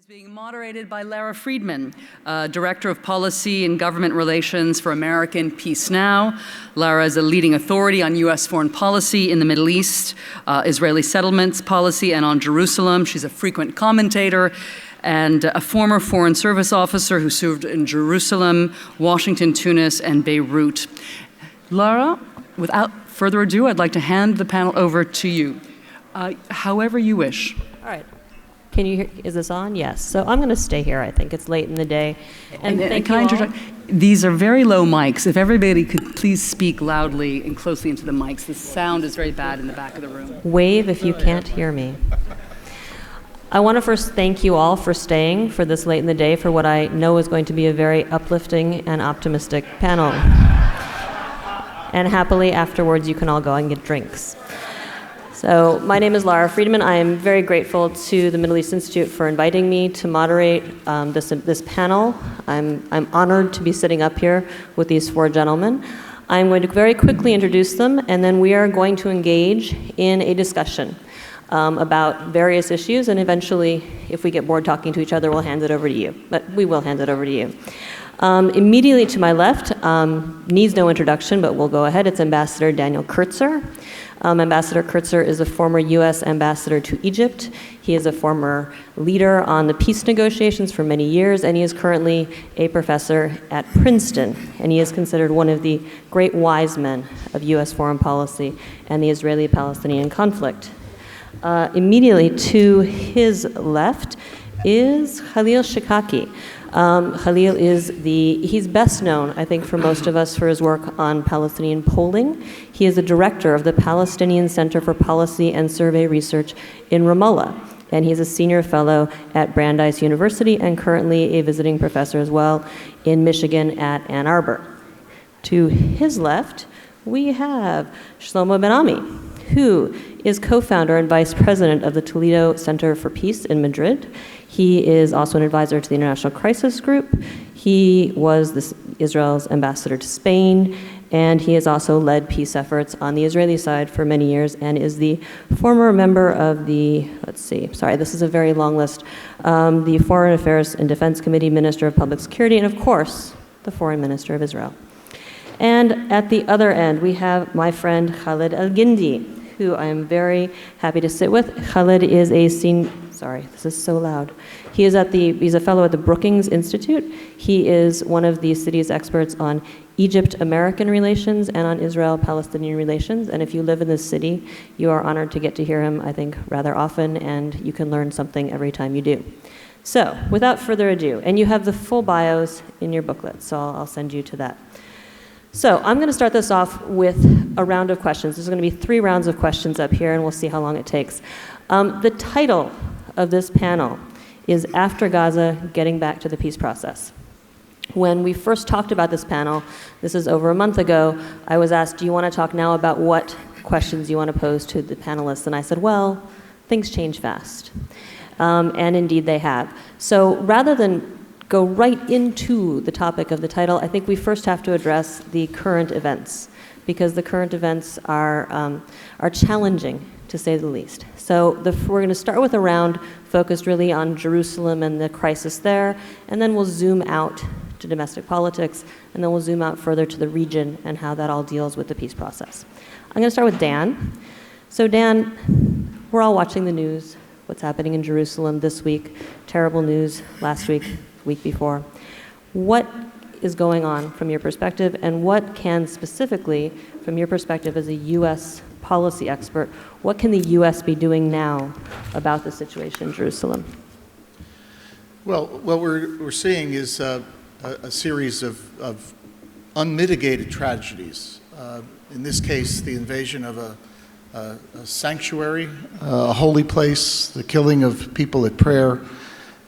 Being moderated by Lara Friedman, Director of Policy and Government Relations for American Peace Now. Lara is a leading authority on U.S. foreign policy in the Middle East, Israeli settlements policy, and on Jerusalem. She's a frequent commentator and a former Foreign Service officer who served in Jerusalem, Washington, Tunis, and Beirut. Lara, without further ado, I'd like to hand the panel over to you, however you wish. All right. Can you hear, is this on? Yes. So I'm going to stay here. I think it's late in the day. And thank you all. These are very low mics. If everybody could please speak loudly and closely into the mics. The sound is very bad in the back of the room. Wave if you can't hear me. I want to first thank you all for staying for this late in the day for what I know is going to be a very uplifting and optimistic panel. And happily afterwards you can all go and get drinks. So my name is Lara Friedman. I am very grateful to the Middle East Institute for inviting me to moderate this panel. I'm honored to be sitting up here with these four gentlemen. I'm going to very quickly introduce them, and then we are going to engage in a discussion about various issues, and eventually, if we get bored talking to each other, we'll hand it over to you. But we will hand it over to you. Immediately to my left, needs no introduction, but we'll go ahead. It's Ambassador Daniel Kurtzer. Ambassador Kurtzer is a former U.S. ambassador to Egypt. He is a former leader on the peace negotiations for many years, and he is currently a professor at Princeton. And he is considered one of the great wise men of U.S. foreign policy and the Israeli-Palestinian conflict. Immediately to his left is Khalil Shikaki. Khalil he's best known, I think, for most of us for his work on Palestinian polling. He is the director of the Palestinian Center for Policy and Survey Research in Ramallah, and he's a senior fellow at Brandeis University and currently a visiting professor as well in Michigan at Ann Arbor. To his left, we have Shlomo Ben-Ami, who is co-founder and vice president of the Toledo Center for Peace in Madrid. He is also an advisor to the International Crisis Group. He was Israel's ambassador to Spain, and he has also led peace efforts on the Israeli side for many years and is the former member of the, this is a very long list, the Foreign Affairs and Defense Committee, Minister of Public Security, and of course, the Foreign Minister of Israel. And at the other end, we have my friend Khaled Elgindy, who I am very happy to sit with. Khaled is a this is so loud. He's a fellow at the Brookings Institute. He is one of the city's experts on Egypt-American relations and on Israel-Palestinian relations. And if you live in this city, you are honored to get to hear him, I think, rather often, and you can learn something every time you do. So, without further ado, and you have the full bios in your booklet, so I'll send you to that. So I'm going to start this off with a round of questions. There's going to be 3 rounds of questions up here, and we'll see how long it takes. The title of this panel is After Gaza, Getting Back to the Peace Process. When we first talked about this panel, this is over a month ago, I was asked, do you want to talk now about what questions you want to pose to the panelists? And I said, well, things change fast. And indeed they have. So rather than go right into the topic of the title, I think we first have to address the current events, because the current events are challenging, to say the least. So we're going to start with a round focused really on Jerusalem and the crisis there, and then we'll zoom out to domestic politics, and then we'll zoom out further to the region and how that all deals with the peace process. I'm going to start with Dan. So Dan, we're all watching the news, what's happening in Jerusalem this week, terrible news last week, week before. What is going on from your perspective, and what can specifically, from your perspective as a U.S. policy expert, what can the U.S. be doing now about the situation in Jerusalem? Well, what we're seeing is a series of unmitigated tragedies. In this case, the invasion of a sanctuary, a holy place, the killing of people at prayer.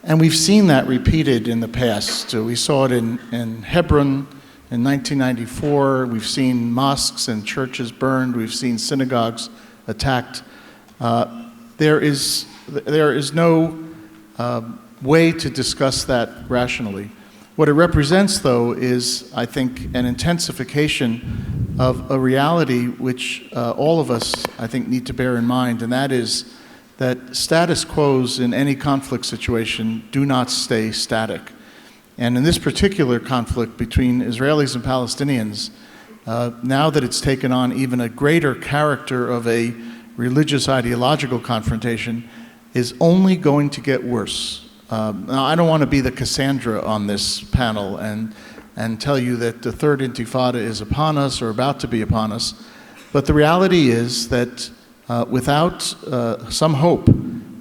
And we've seen that repeated in the past. We saw it in Hebron in 1994. We've seen mosques and churches burned. We've seen synagogues attacked. There is no way to discuss that rationally. What it represents, though, is, I think, an intensification of a reality which all of us, I think, need to bear in mind, and that is that status quos in any conflict situation do not stay static. And in this particular conflict between Israelis and Palestinians, now that it's taken on even a greater character of a religious ideological confrontation, is only going to get worse. Now, I don't want to be the Cassandra on this panel and tell you that the third intifada is upon us or about to be upon us, but the reality is that without some hope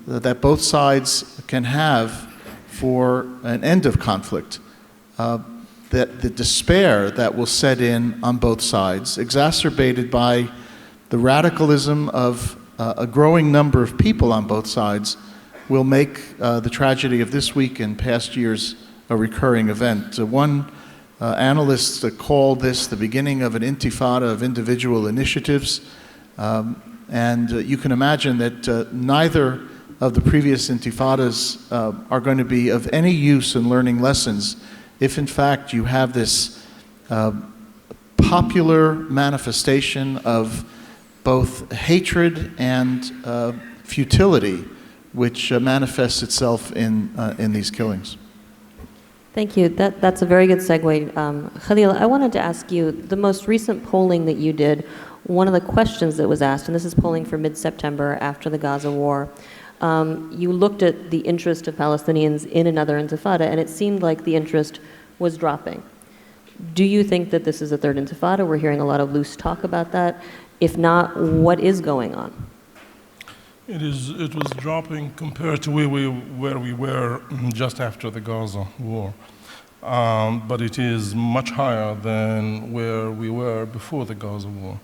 that both sides can have for an end of conflict, that the despair that will set in on both sides, exacerbated by the radicalism of a growing number of people on both sides, will make the tragedy of this week and past years a recurring event. One analyst called this the beginning of an intifada of individual initiatives, and you can imagine that neither of the previous intifadas are going to be of any use in learning lessons if in fact you have this popular manifestation of both hatred and futility which manifests itself in these killings. Thank you. That's a very good segue. Khalil, I wanted to ask you, the most recent polling that you did, one of the questions that was asked, and this is polling for mid-September after the Gaza war, you looked at the interest of Palestinians in another intifada, and it seemed like the interest was dropping. Do you think that this is a third intifada? We're hearing a lot of loose talk about that. If not, what is going on? It was dropping compared to where we were just after the Gaza war. But it is much higher than where we were before the Gaza war.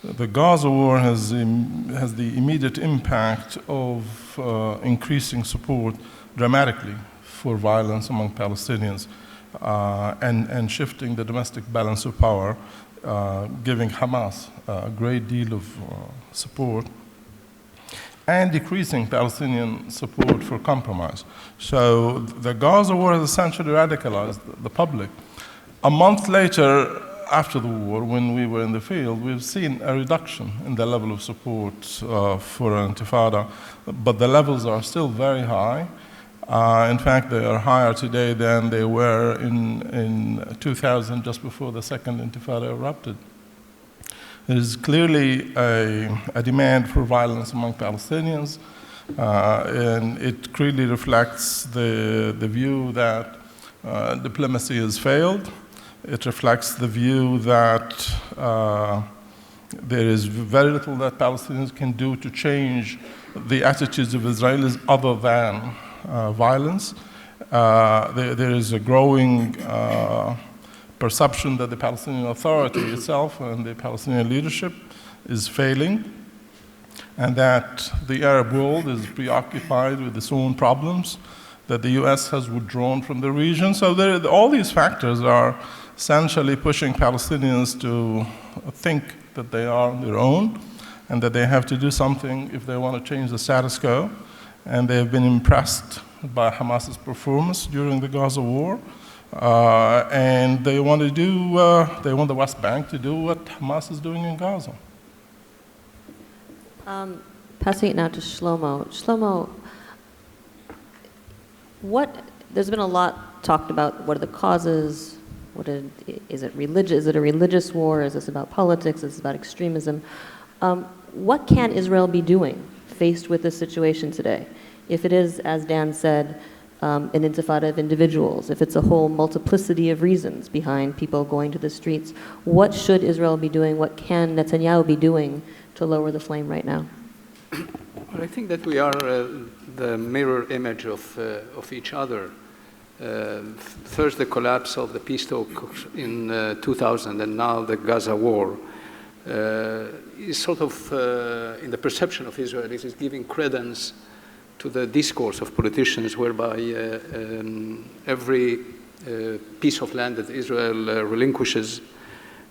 The Gaza war has the immediate impact of increasing support dramatically for violence among Palestinians and shifting the domestic balance of power, giving Hamas a great deal of support, and decreasing Palestinian support for compromise. So the Gaza war has essentially radicalized the public. A month later, after the war, when we were in the field, we've seen a reduction in the level of support for an intifada, but the levels are still very high. In fact, they are higher today than they were in 2000, just before the second intifada erupted. There is clearly a demand for violence among Palestinians, and it clearly reflects the view that diplomacy has failed. It reflects the view that there is very little that Palestinians can do to change the attitudes of Israelis other than violence. There is a growing perception that the Palestinian Authority itself and the Palestinian leadership is failing, and that the Arab world is preoccupied with its own problems, that the US has withdrawn from the region. So all these factors are essentially pushing Palestinians to think that they are on their own and that they have to do something if they want to change the status quo. And they have been impressed by Hamas's performance during the Gaza war. And they want the West Bank to do what Hamas is doing in Gaza. Passing it now to Shlomo. Shlomo, there's been a lot talked about what are the causes, is it religious? Is it a religious war? Is this about politics? Is this about extremism? What can Israel be doing faced with this situation today? If it is, as Dan said, an intifada of individuals, if it's a whole multiplicity of reasons behind people going to the streets, what should Israel be doing? What can Netanyahu be doing to lower the flame right now? Well, I think that we are the mirror image of each other. First, the collapse of the peace talks in 2000, and now the Gaza war is sort of, in the perception of Israelis, is giving credence to the discourse of politicians whereby every piece of land that Israel relinquishes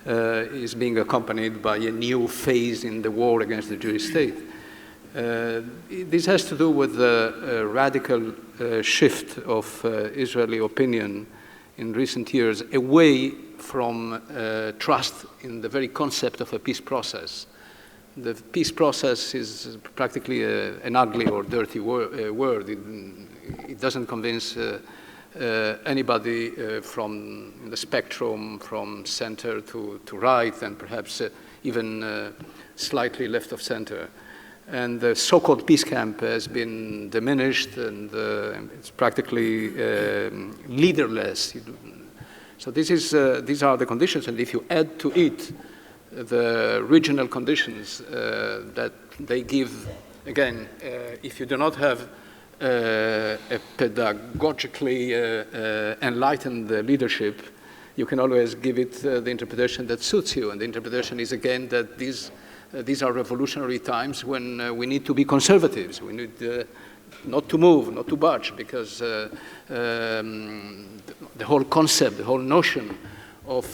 is being accompanied by a new phase in the war against the Jewish state. This has to do with the radical shift of Israeli opinion in recent years away from trust in the very concept of a peace process. the peace process is practically an ugly or dirty word. It doesn't convince anybody from the spectrum, from center to right, and perhaps even slightly left of center. And the so-called peace camp has been diminished, and it's practically leaderless. So these are the conditions, and if you add to it the regional conditions that they give, again, if you do not have a pedagogically enlightened leadership, you can always give it the interpretation that suits you. And the interpretation is, again, that these are revolutionary times when we need to be conservatives. We need not to move, not to budge, because the whole concept, the whole notion of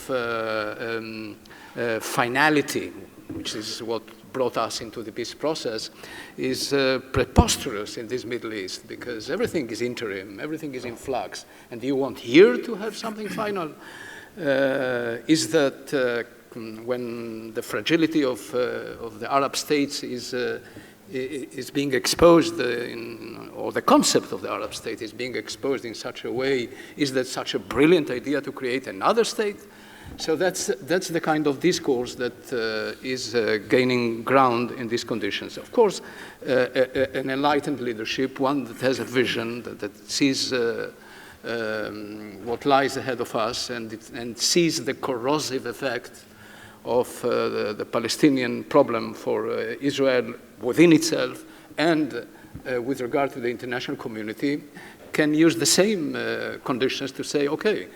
finality, which is what brought us into the peace process, is preposterous in this Middle East, because everything is interim, everything is in flux. And do you want here to have something final? Is that when the fragility of the Arab states is being exposed, or the concept of the Arab state is being exposed in such a way, is that such a brilliant idea to create another state? So that's the kind of discourse that is gaining ground in these conditions. Of course, an enlightened leadership, one that has a vision, that sees what lies ahead of us and sees the corrosive effect of the Palestinian problem for Israel within itself and with regard to the international community, can use the same conditions to say, okay,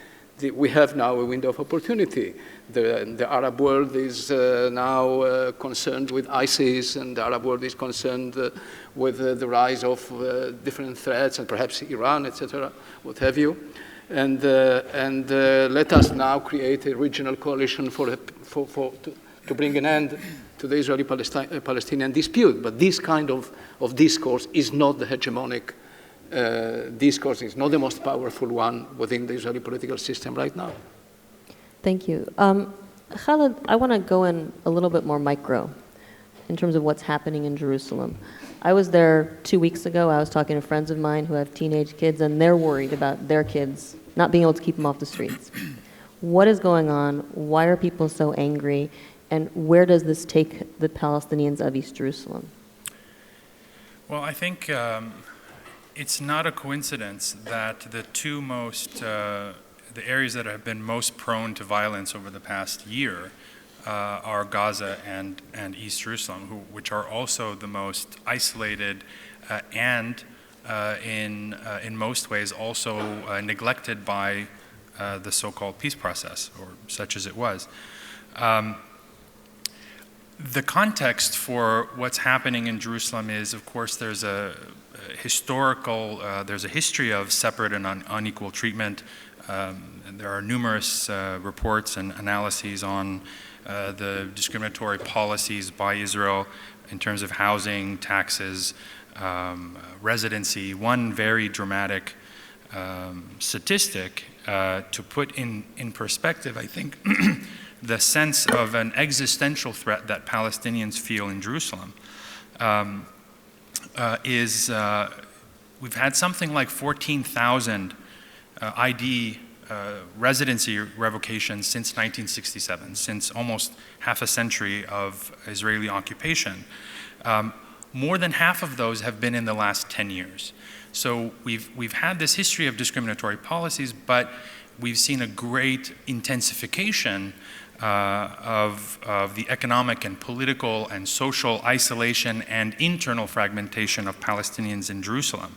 we have now a window of opportunity. The Arab world is now concerned with ISIS, and the Arab world is concerned with the rise of different threats, and perhaps Iran, etc., what have you. And let us now create a regional coalition to bring an end to the Israeli-Palestinian dispute. But this kind of discourse is not the hegemonic discourse, is not the most powerful one within the Israeli political system right now. Thank you. Khaled, I want to go in a little bit more micro in terms of what's happening in Jerusalem. I was there 2 weeks ago. I was talking to friends of mine who have teenage kids, and they're worried about their kids not being able to keep them off the streets. What is going on? Why are people so angry? And where does this take the Palestinians of East Jerusalem? Well, I think it's not a coincidence that the two most, the areas that have been most prone to violence over the past year are Gaza and East Jerusalem, which are also the most isolated and in most ways also neglected by the so-called peace process, or such as it was. The context for what's happening in Jerusalem is, of course, there's a history of separate and unequal treatment. And there are numerous reports and analyses on the discriminatory policies by Israel in terms of housing, taxes, residency. One very dramatic statistic to put in perspective, I think, the sense of an existential threat that Palestinians feel in Jerusalem is we've had something like 14,000 ID residency revocations since 1967, since almost half a century of Israeli occupation. More than half of those have been in the last 10 years. So we've had this history of discriminatory policies, but we've seen a great intensification of the economic and political and social isolation and internal fragmentation of Palestinians in Jerusalem.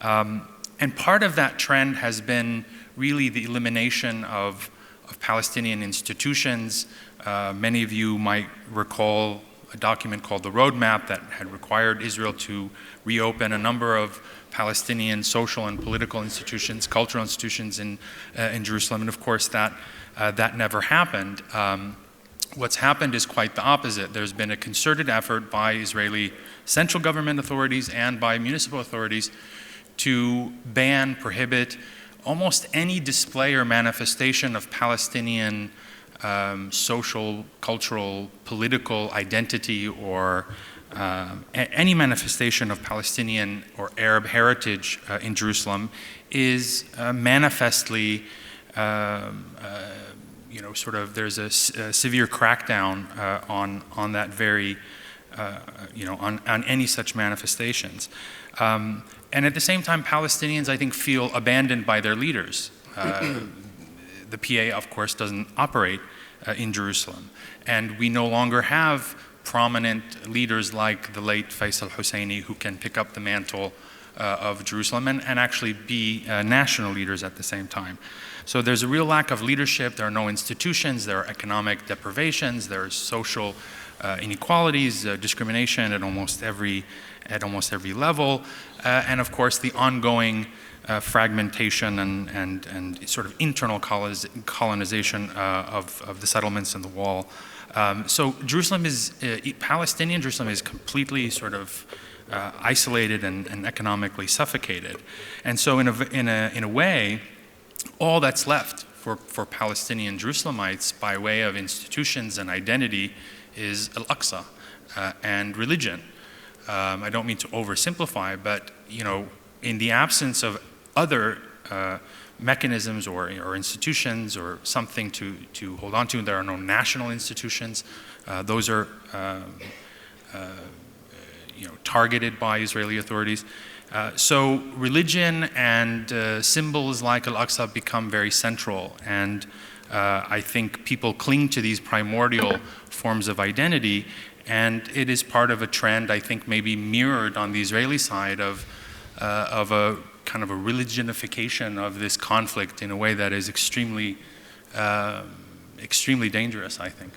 And part of that trend has been really the elimination of Palestinian institutions. Many of you might recall a document called the Roadmap that had required Israel to reopen a number of Palestinian social and political institutions, cultural institutions in Jerusalem, and of course that never happened. What's happened is quite the opposite. There's been a concerted effort by Israeli central government authorities and by municipal authorities to ban, prohibit almost any display or manifestation of Palestinian social, cultural, political identity or any manifestation of Palestinian or Arab heritage in Jerusalem is manifestly, sort of, there's a severe crackdown on that very, on any such manifestations. And at the same time, Palestinians, I think, feel abandoned by their leaders. The PA, of course, doesn't operate in Jerusalem. And we no longer have prominent leaders like the late Faisal Husseini who can pick up the mantle of Jerusalem and actually be national leaders at the same time. So there's a real lack of leadership. There are no institutions. There are economic deprivations. There are social inequalities, discrimination at almost every level, and of course the ongoing fragmentation and sort of internal colonization of the settlements and the wall. So Jerusalem is, Palestinian Jerusalem is completely sort of isolated and economically suffocated. And so in a way, all that's left for Palestinian Jerusalemites by way of institutions and identity is Al-Aqsa and religion. I don't mean to oversimplify, but in the absence of other mechanisms or institutions or something to hold on to, there are no national institutions. Those are targeted by Israeli authorities. So religion and symbols like Al-Aqsa become very central, and I think people cling to these primordial forms of identity, and it is part of a trend, I think, maybe mirrored on the Israeli side of a kind of a religionification of this conflict in a way that is extremely dangerous, I think.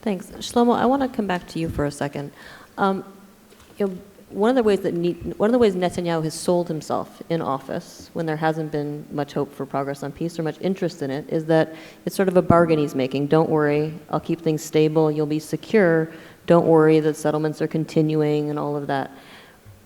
Thanks. Shlomo, I want to come back to you for a second. One of the ways Netanyahu has sold himself in office, when there hasn't been much hope for progress on peace or much interest in it, is that it's sort of a bargain he's making. Don't worry, I'll keep things stable, you'll be secure. Don't worry, the settlements are continuing and all of that.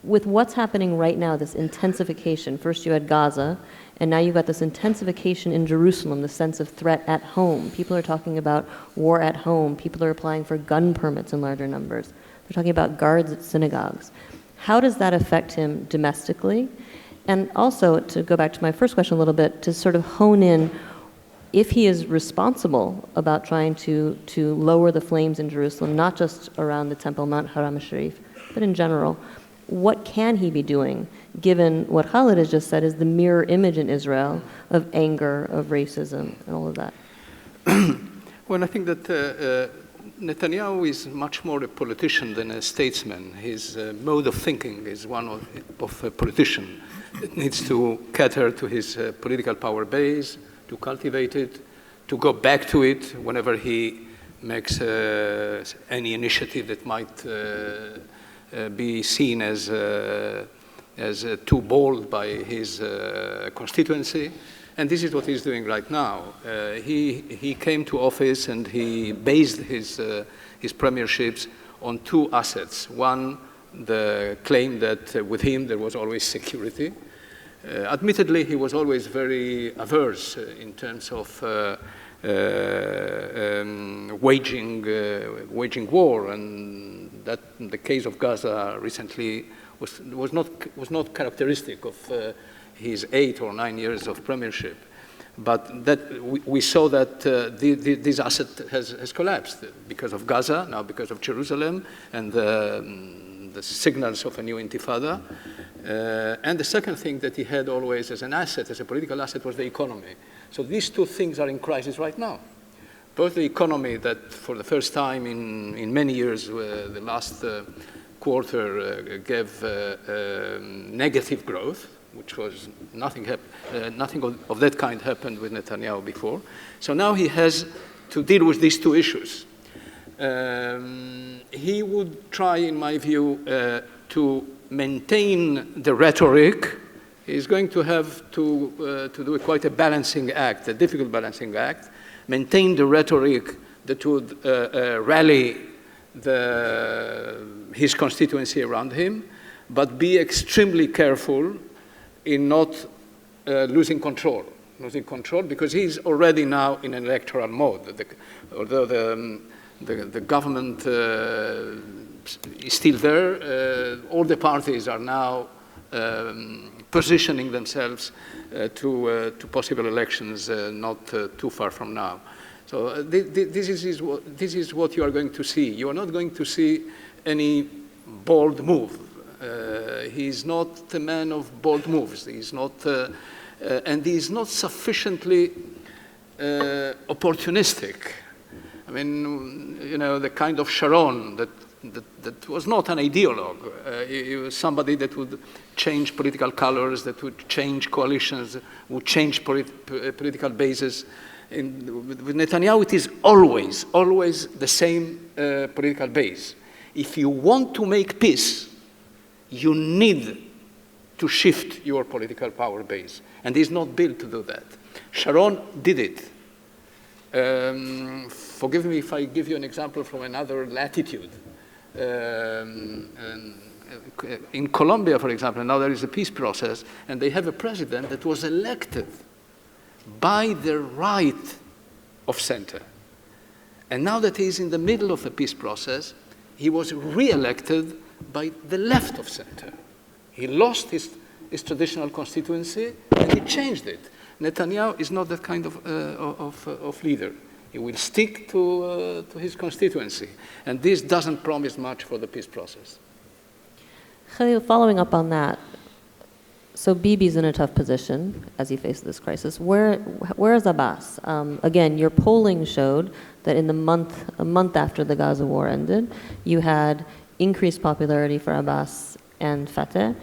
With what's happening right now, this intensification, first you had Gaza, and now you've got this intensification in Jerusalem, the sense of threat at home. People are talking about war at home. People are applying for gun permits in larger numbers. They're talking about guards at synagogues. How does that affect him domestically? And also, to go back to my first question a little bit, to sort of hone in, if he is responsible about trying to lower the flames in Jerusalem, not just around the Temple Mount Haram Sharif, but in general, what can he be doing, given what Khaled has just said is the mirror image in Israel of anger, of racism, and all of that? Well, I think that Netanyahu is much more a politician than a statesman. His mode of thinking is one of a politician that needs to cater to his political power base, to cultivate it, to go back to it whenever he makes any initiative that might be seen as too bold by his constituency. And this is what he's doing right now. He came to office and he based his premierships on two assets. One, the claim that with him there was always security. Admittedly, he was always very averse in terms of waging war, and that in the case of Gaza recently was not characteristic of his 8 or 9 years of premiership. But that we saw that this asset has collapsed because of Gaza, now because of Jerusalem, and the signals of a new intifada. And the second thing that he had always as an asset, as a political asset, was the economy. So these two things are in crisis right now. Both the economy that for the first time in many years, the last quarter gave negative growth, which was nothing of that kind happened with Netanyahu before. So now he has to deal with these two issues. He would try, in my view, to maintain the rhetoric. He's going to have to do quite a balancing act, a difficult balancing act, maintain the rhetoric that would rally his constituency around him, but be extremely careful in not losing control. losing control because he's already now in an electoral mode. Although the government is still there, all the parties are now positioning themselves to possible elections not too far from now. So this is what you are going to see. You are not going to see any bold move. He's not a man of bold moves. He's not, and he's not sufficiently opportunistic. I mean, you know, the kind of Sharon that was not an ideologue. He was somebody that would change political colors, that would change coalitions, would change political bases. With Netanyahu, it is always the same political base. If you want to make peace, you need to shift your political power base. And he's not built to do that. Sharon did it. Forgive me if I give you an example from another latitude. In Colombia, for example, now there is a peace process, and they have a president that was elected by the right of center. And now that he's in the middle of the peace process, he was re-elected by the left of center. He lost his traditional constituency, and he changed it. Netanyahu is not that kind of leader. He will stick to his constituency. And this doesn't promise much for the peace process. Khalil, following up on that, so Bibi's in a tough position as he faces this crisis. Where is Abbas? Again, your polling showed that in a month after the Gaza war ended, you had increased popularity for Abbas and Fatah,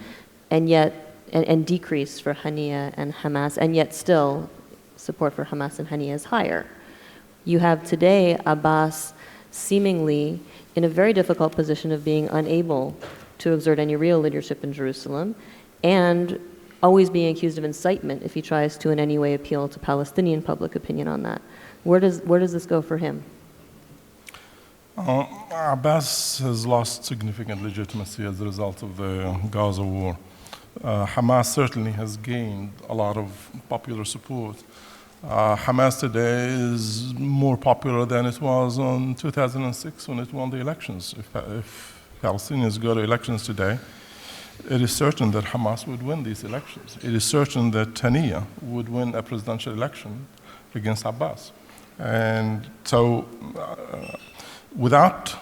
and decrease for Haniya and Hamas, and yet still support for Hamas and Haniya is higher. You have today Abbas seemingly in a very difficult position of being unable to exert any real leadership in Jerusalem, and always being accused of incitement if he tries to in any way appeal to Palestinian public opinion on that. Where does this go for him? Abbas has lost significant legitimacy as a result of the Gaza war. Hamas certainly has gained a lot of popular support. Hamas today is more popular than it was in 2006 when it won the elections. If Palestinians go to elections today, it is certain that Hamas would win these elections. It is certain that Haniya would win a presidential election against Abbas. And so without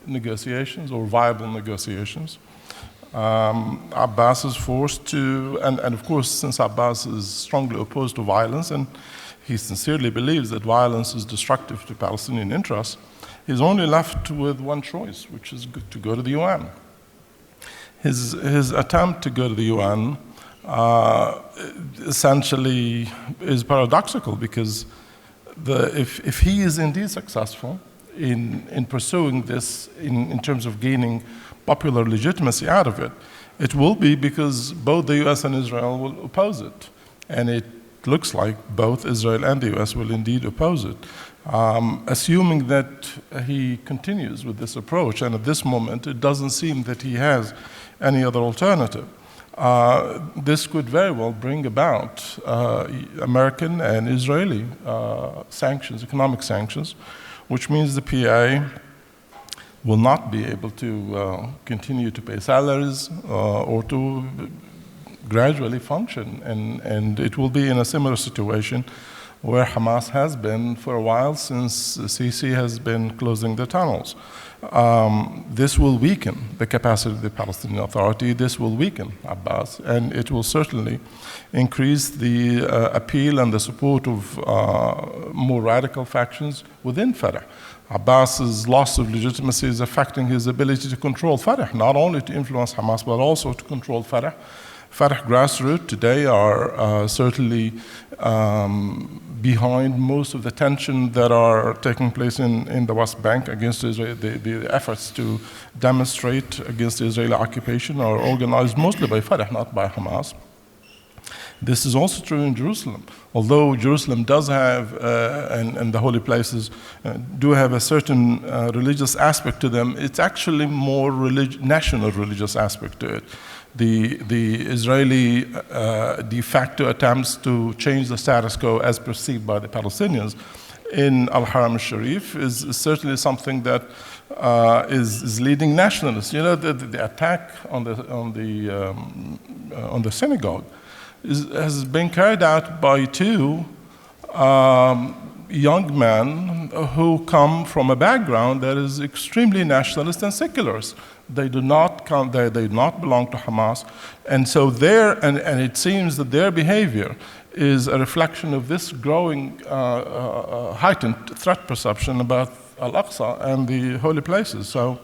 negotiations or viable negotiations, Abbas is forced to, and of course, since Abbas is strongly opposed to violence, and he sincerely believes that violence is destructive to Palestinian interests, he's only left with one choice, which is to go to the UN. His attempt to go to the UN essentially is paradoxical because if he is indeed successful in pursuing this in terms of gaining popular legitimacy out of it, it will be because both the US and Israel will oppose it. And it looks like both Israel and the US will indeed oppose it. Assuming that he continues with this approach, and at this moment it doesn't seem that he has any other alternative, this could very well bring about American and Israeli sanctions, economic sanctions, which means the PA will not be able to continue to pay salaries or to gradually function. And it will be in a similar situation where Hamas has been for a while since Sisi has been closing the tunnels. This will weaken the capacity of the Palestinian Authority. This will weaken Abbas, and it will certainly increase the appeal and the support of more radical factions within Fatah. Abbas's loss of legitimacy is affecting his ability to control Fatah, not only to influence Hamas, but also to control Fatah. Fatah grassroots today are certainly behind most of the tension that are taking place in the West Bank against Israel. The efforts to demonstrate against the Israeli occupation are organized mostly by Fatah, not by Hamas. This is also true in Jerusalem. Although Jerusalem does have, and the holy places do have a certain religious aspect to them, it's actually more national religious aspect to it. The Israeli de facto attempts to change the status quo as perceived by the Palestinians in Al-Haram al-Sharif is certainly something that is leading nationalists. You know, the attack on the synagogue has been carried out by two young men who come from a background that is extremely nationalist and secularist. They do not belong to Hamas, and so and it seems that their behavior is a reflection of this growing heightened threat perception about Al-Aqsa and the holy places. So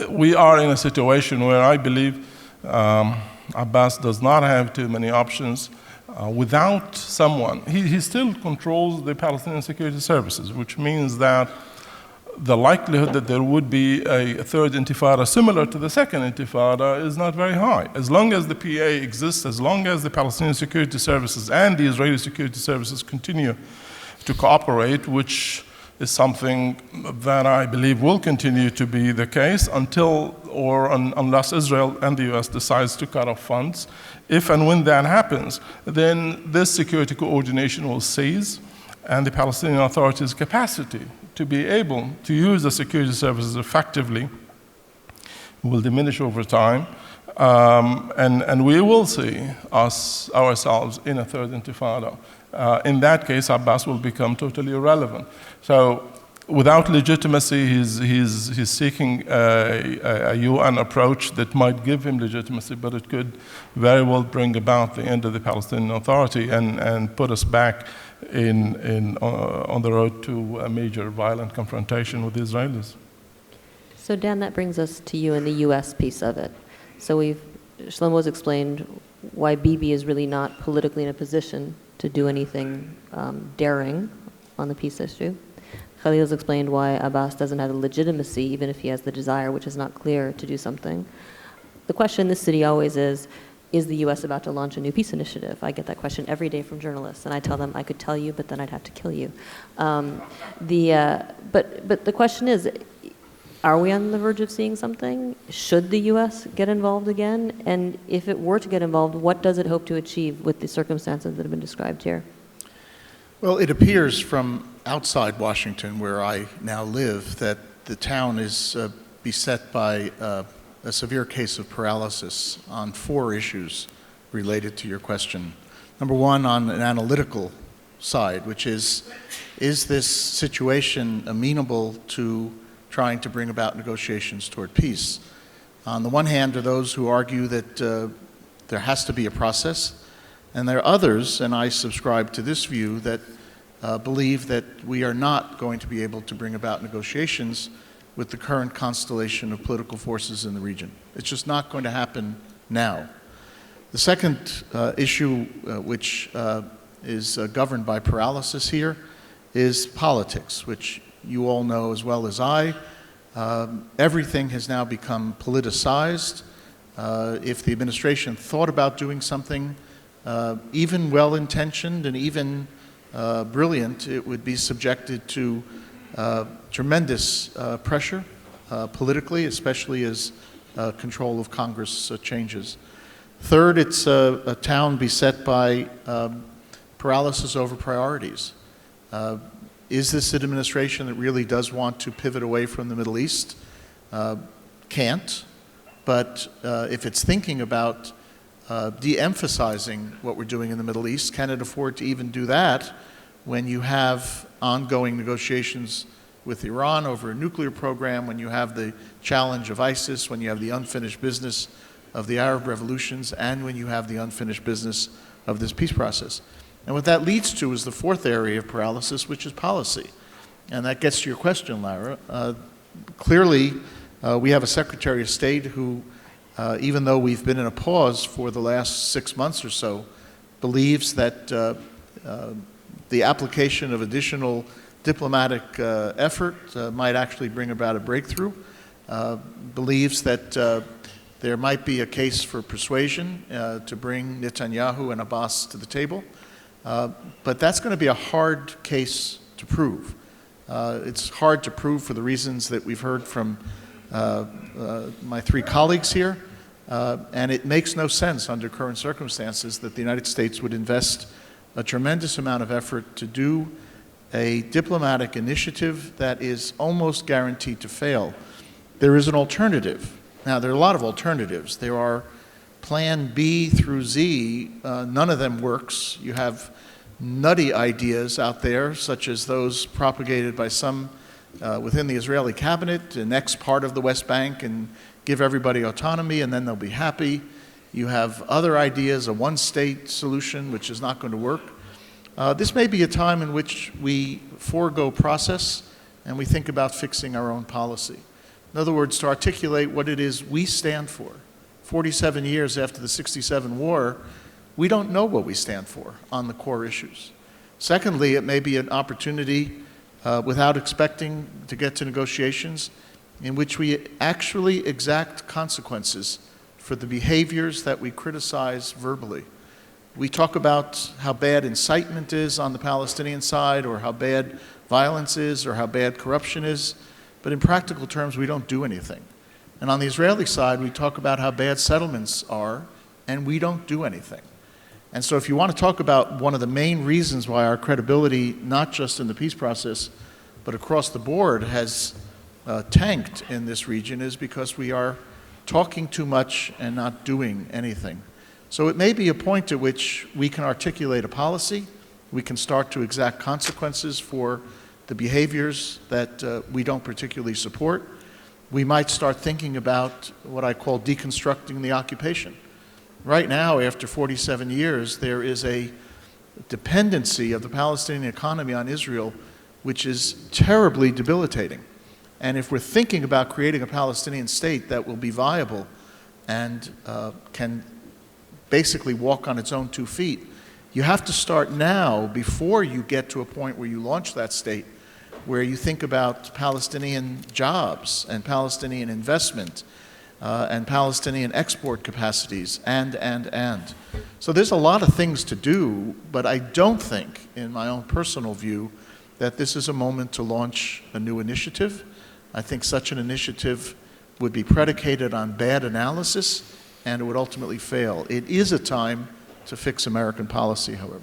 we are in a situation where I believe Abbas does not have too many options. Without someone, he still controls the Palestinian security services, which means that the likelihood that there would be a third intifada similar to the second intifada is not very high. As long as the PA exists, as long as the Palestinian security services and the Israeli security services continue to cooperate, which is something that I believe will continue to be the case unless Israel and the US decides to cut off funds. If and when that happens, then this security coordination will cease, and the Palestinian Authority's capacity to be able to use the security services effectively will diminish over time, and we will see ourselves in a third intifada. In that case, Abbas will become totally irrelevant. So without legitimacy, he's seeking a UN approach that might give him legitimacy, but it could very well bring about the end of the Palestinian Authority and put us back on the road to a major violent confrontation with the Israelis. So Dan, that brings us to you and the U.S. piece of it. So Shlomo's explained why Bibi is really not politically in a position to do anything daring on the peace issue. Khalil's explained why Abbas doesn't have the legitimacy, even if he has the desire, which is not clear, to do something. The question in this city always is the U.S. about to launch a new peace initiative? I get that question every day from journalists, and I tell them I could tell you, but then I'd have to kill you. But the question is, are we on the verge of seeing something? Should the U.S. get involved again? And if it were to get involved, what does it hope to achieve with the circumstances that have been described here? Well, it appears from outside Washington, where I now live, that the town is beset by a severe case of paralysis on 4 issues related to your question. Number one, on an analytical side, which is this situation amenable to trying to bring about negotiations toward peace? On the one hand are those who argue that there has to be a process, and there are others, and I subscribe to this view, that believe that we are not going to be able to bring about negotiations with the current constellation of political forces in the region. It's just not going to happen now. The second issue, which is governed by paralysis here, is politics, which you all know as well as I. Everything has now become politicized. If the administration thought about doing something, even well-intentioned and even brilliant, it would be subjected to tremendous pressure politically, especially as control of Congress changes. Third, it's a town beset by paralysis over priorities. Is this an administration that really does want to pivot away from the Middle East? Can't. But if it's thinking about de-emphasizing what we're doing in the Middle East, can it afford to even do that when you have ongoing negotiations with Iran over a nuclear program, when you have the challenge of ISIS, when you have the unfinished business of the Arab revolutions, and when you have the unfinished business of this peace process? And what that leads to is the fourth area of paralysis, which is policy. And that gets to your question, Lara. Clearly, we have a Secretary of State who, even though we've been in a pause for the last 6 months or so, believes that the application of additional diplomatic effort might actually bring about a breakthrough, believes that There might be a case for persuasion to bring Netanyahu and Abbas to the table, but that's going to be a hard case to prove. It's hard to prove for the reasons that we've heard from my three colleagues here, and it makes no sense under current circumstances that the United States would invest a tremendous amount of effort to do a diplomatic initiative that is almost guaranteed to fail. There is an alternative. Now, there are a lot of alternatives. There are Plan B through Z. None of them works. You have nutty ideas out there, such as those propagated by some within the Israeli cabinet, annex part of the West Bank and give everybody autonomy, and then they'll be happy. You have other ideas, a one-state solution, which is not going to work. This may be a time in which we forego process and we think about fixing our own policy. In other words, to articulate what it is we stand for. 47 years after the '67 war, we don't know what we stand for on the core issues. Secondly, it may be an opportunity, without expecting to get to negotiations, in which we actually exact consequences for the behaviors that we criticize verbally. We talk about how bad incitement is on the Palestinian side, or how bad violence is, or how bad corruption is, but in practical terms, we don't do anything. And on the Israeli side, we talk about how bad settlements are, and we don't do anything. And so if you want to talk about one of the main reasons why our credibility, not just in the peace process, but across the board, has tanked in this region, is because we are talking too much and not doing anything. So it may be a point at which we can articulate a policy, we can start to exact consequences for the behaviors that we don't particularly support. We might start thinking about what I call deconstructing the occupation. Right now, after 47 years, there is a dependency of the Palestinian economy on Israel which is terribly debilitating. And if we're thinking about creating a Palestinian state that will be viable and can basically walk on its own 2 feet, you have to start now before you get to a point where you launch that state, where you think about Palestinian jobs and Palestinian investment and Palestinian export capacities and. So there's a lot of things to do, but I don't think, in my own personal view, that this is a moment to launch a new initiative. I think such an initiative would be predicated on bad analysis, and it would ultimately fail. It is a time to fix American policy, however.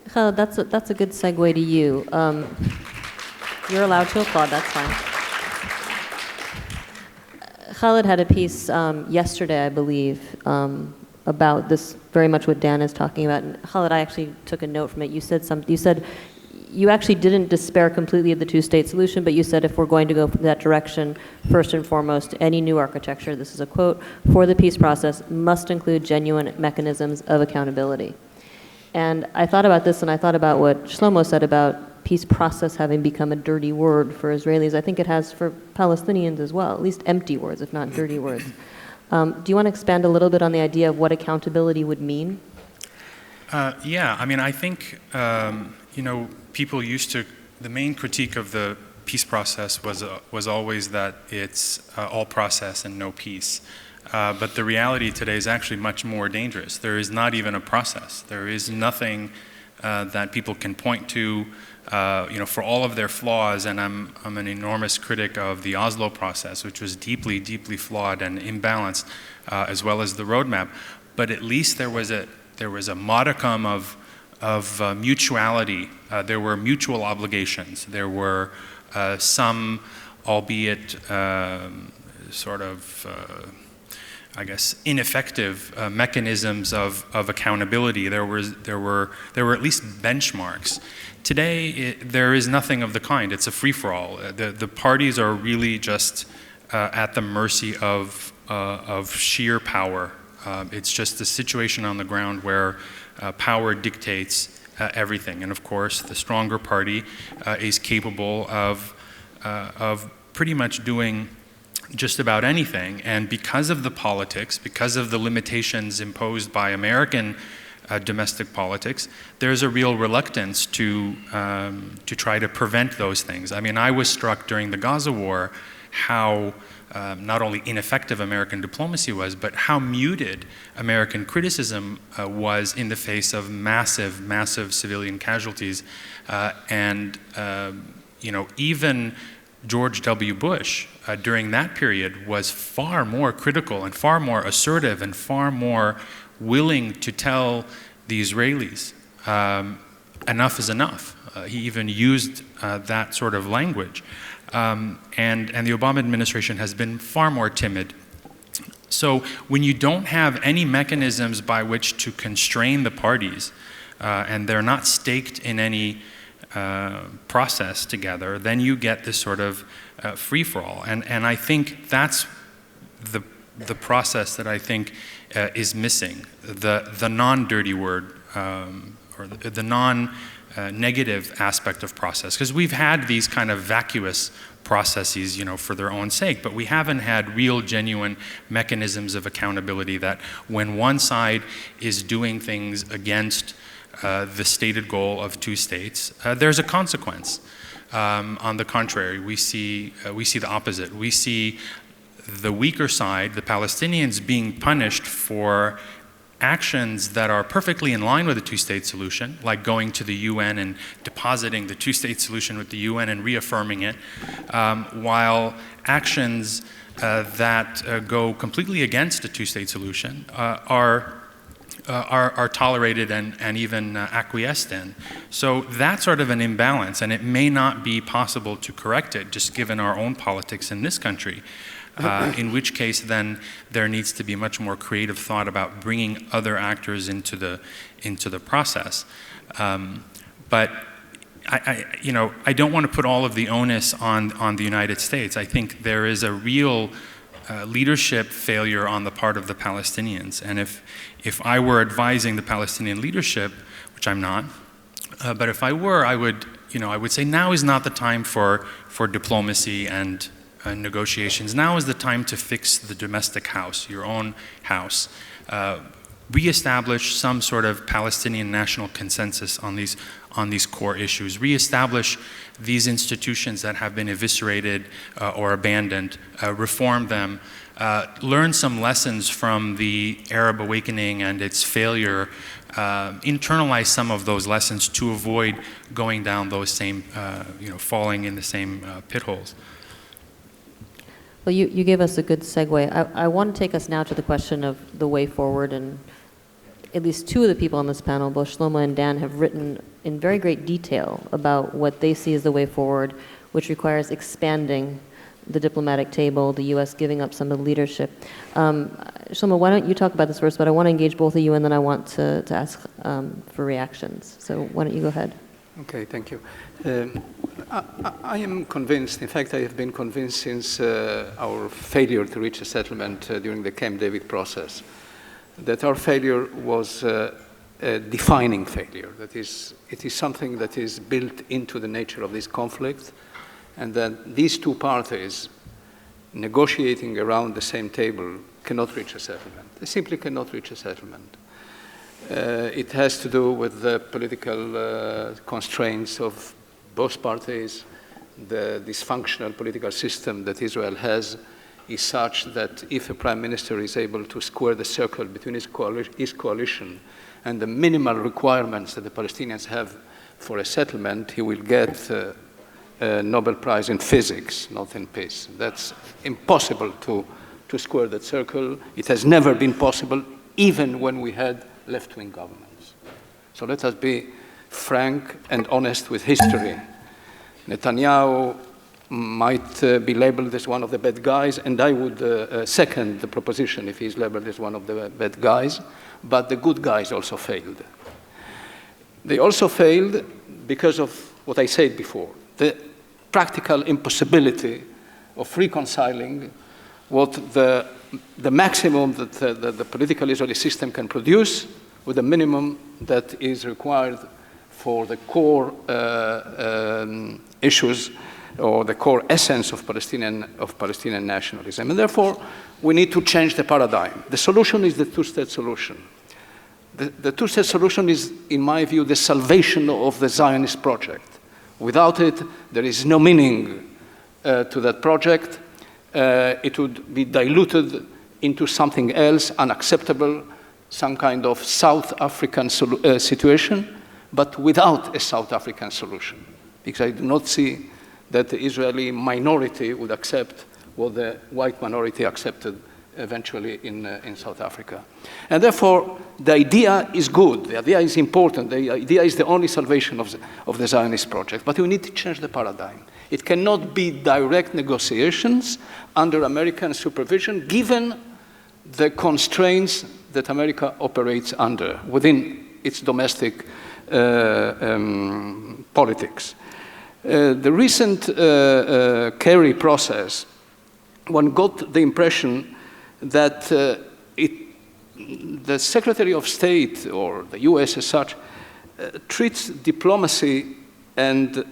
Khaled, that's a good segue to you. You're allowed to applaud, that's fine. Khaled had a piece yesterday, I believe, about this, very much what Dan is talking about. And Khaled, I actually took a note from it. You said you actually didn't despair completely of the two-state solution, but you said if we're going to go that direction, first and foremost, any new architecture, this is a quote, for the peace process must include genuine mechanisms of accountability. And I thought about this, and I thought about what Shlomo said about peace process having become a dirty word for Israelis. I think it has for Palestinians as well, at least empty words, if not dirty words. Do you want to expand a little bit on the idea of what accountability would mean? Yeah, I mean, I think, people used to, the main critique of the peace process was always that it's all process and no peace. But the reality today is actually much more dangerous. There is not even a process. There is nothing that people can point to, for all of their flaws. And I'm an enormous critic of the Oslo process, which was deeply, deeply flawed and imbalanced, as well as the roadmap. But at least there was a modicum of mutuality. There were mutual obligations. There were some, albeit ineffective mechanisms of accountability. There were at least benchmarks. Today, there is nothing of the kind. It's a free-for-all. The parties are really just at the mercy of sheer power. It's just a situation on the ground where power dictates everything. And of course, the stronger party is capable of pretty much doing just about anything. And because of the politics, because of the limitations imposed by American domestic politics, there's a real reluctance to try to prevent those things. I mean, I was struck during the Gaza war how not only ineffective American diplomacy was, but how muted American criticism was in the face of massive, massive civilian casualties. Even George W. Bush during that period was far more critical and far more assertive and far more willing to tell the Israelis, enough is enough. He even used that sort of language. And the Obama administration has been far more timid. So when you don't have any mechanisms by which to constrain the parties, and they're not staked in any process together, then you get this sort of free-for-all. And I think that's the process that I think is missing, the non-dirty word, or the non-negative aspect of process. Because we've had these kind of vacuous processes, for their own sake, but we haven't had real, genuine mechanisms of accountability that when one side is doing things against the stated goal of two states, there's a consequence. On the contrary, we see the opposite. We see the weaker side, the Palestinians, being punished for actions that are perfectly in line with the two-state solution, like going to the UN and depositing the two-state solution with the UN and reaffirming it, while actions that go completely against a two-state solution are tolerated and even acquiesced in. So that's sort of an imbalance, and it may not be possible to correct it, just given our own politics in this country. In which case, then, there needs to be much more creative thought about bringing other actors into the process. But I don't want to put all of the onus on the United States. I think there is a real leadership failure on the part of the Palestinians. And if I were advising the Palestinian leadership, which I'm not, but if I were, I would say now is not the time for diplomacy and negotiations. Now is the time to fix the domestic house, your own house. Reestablish some sort of Palestinian national consensus on these core issues. Reestablish these institutions that have been eviscerated or abandoned. Reform them. Learn some lessons from the Arab awakening and its failure. Internalize some of those lessons to avoid going down those same, falling in the same pit holes. Well, you gave us a good segue. I want to take us now to the question of the way forward, and at least two of the people on this panel, both Shlomo and Dan, have written in very great detail about what they see as the way forward, which requires expanding the diplomatic table, the U.S. giving up some of the leadership. Shlomo, why don't you talk about this first, but I want to engage both of you, and then I want to ask for reactions. So why don't you go ahead? Okay, thank you. I am convinced, in fact, I have been convinced since our failure to reach a settlement during the Camp David process, that our failure was a defining failure. That is, it is something that is built into the nature of this conflict, and that these two parties negotiating around the same table cannot reach a settlement. They simply cannot reach a settlement. It has to do with the political constraints of both parties. The dysfunctional political system that Israel has is such that if a prime minister is able to square the circle between his coalition and the minimal requirements that the Palestinians have for a settlement, he will get a Nobel Prize in physics, not in peace. That's impossible to square that circle. It has never been possible, even when we had left-wing governments. So let us be frank and honest with history. Netanyahu might be labeled as one of the bad guys, and I would second the proposition if he's labeled as one of the bad guys, but the good guys also failed. They also failed because of what I said before, the practical impossibility of reconciling what the maximum that the political Israeli system can produce with the minimum that is required for the core issues or the core essence of Palestinian nationalism. And therefore, we need to change the paradigm. The solution is the two-state solution. The two-state solution is, in my view, the salvation of the Zionist project. Without it, there is no meaning to that project. it would be diluted into something else, unacceptable, some kind of South African situation, but without a South African solution. Because I do not see that the Israeli minority would accept what the white minority accepted eventually in South Africa. And therefore, the idea is good, the idea is important, the idea is the only salvation of the Zionist project, but we need to change the paradigm. It cannot be direct negotiations under American supervision, given the constraints that America operates under within its domestic politics. The recent Kerry process, one got the impression that the Secretary of State, or the US as such, treats diplomacy and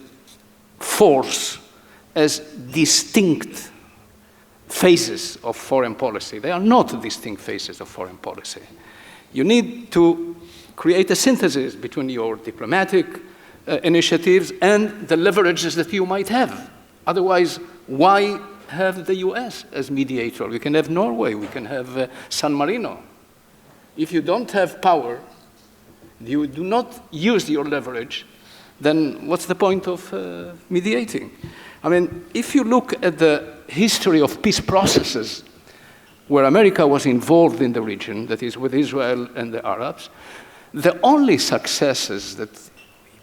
force as distinct phases of foreign policy. They are not distinct phases of foreign policy. You need to create a synthesis between your diplomatic initiatives and the leverages that you might have. Otherwise, why have the US as mediator? We can have Norway, we can have San Marino. If you don't have power, you do not use your leverage, then what's the point of mediating? I mean, if you look at the history of peace processes where America was involved in the region, that is with Israel and the Arabs, the only successes that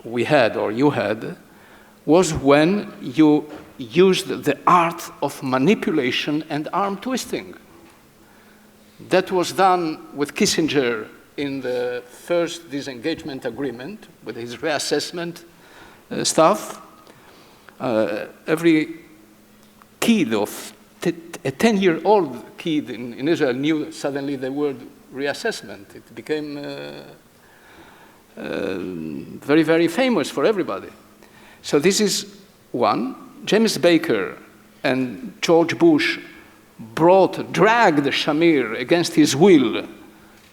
we had, or you had, was when you used the art of manipulation and arm twisting. That was done with Kissinger in the first disengagement agreement, with his reassessment stuff. Every kid of a 10-year-old kid in Israel knew suddenly the word reassessment. It became very, very famous for everybody. So this is one. James Baker and George Bush dragged Shamir against his will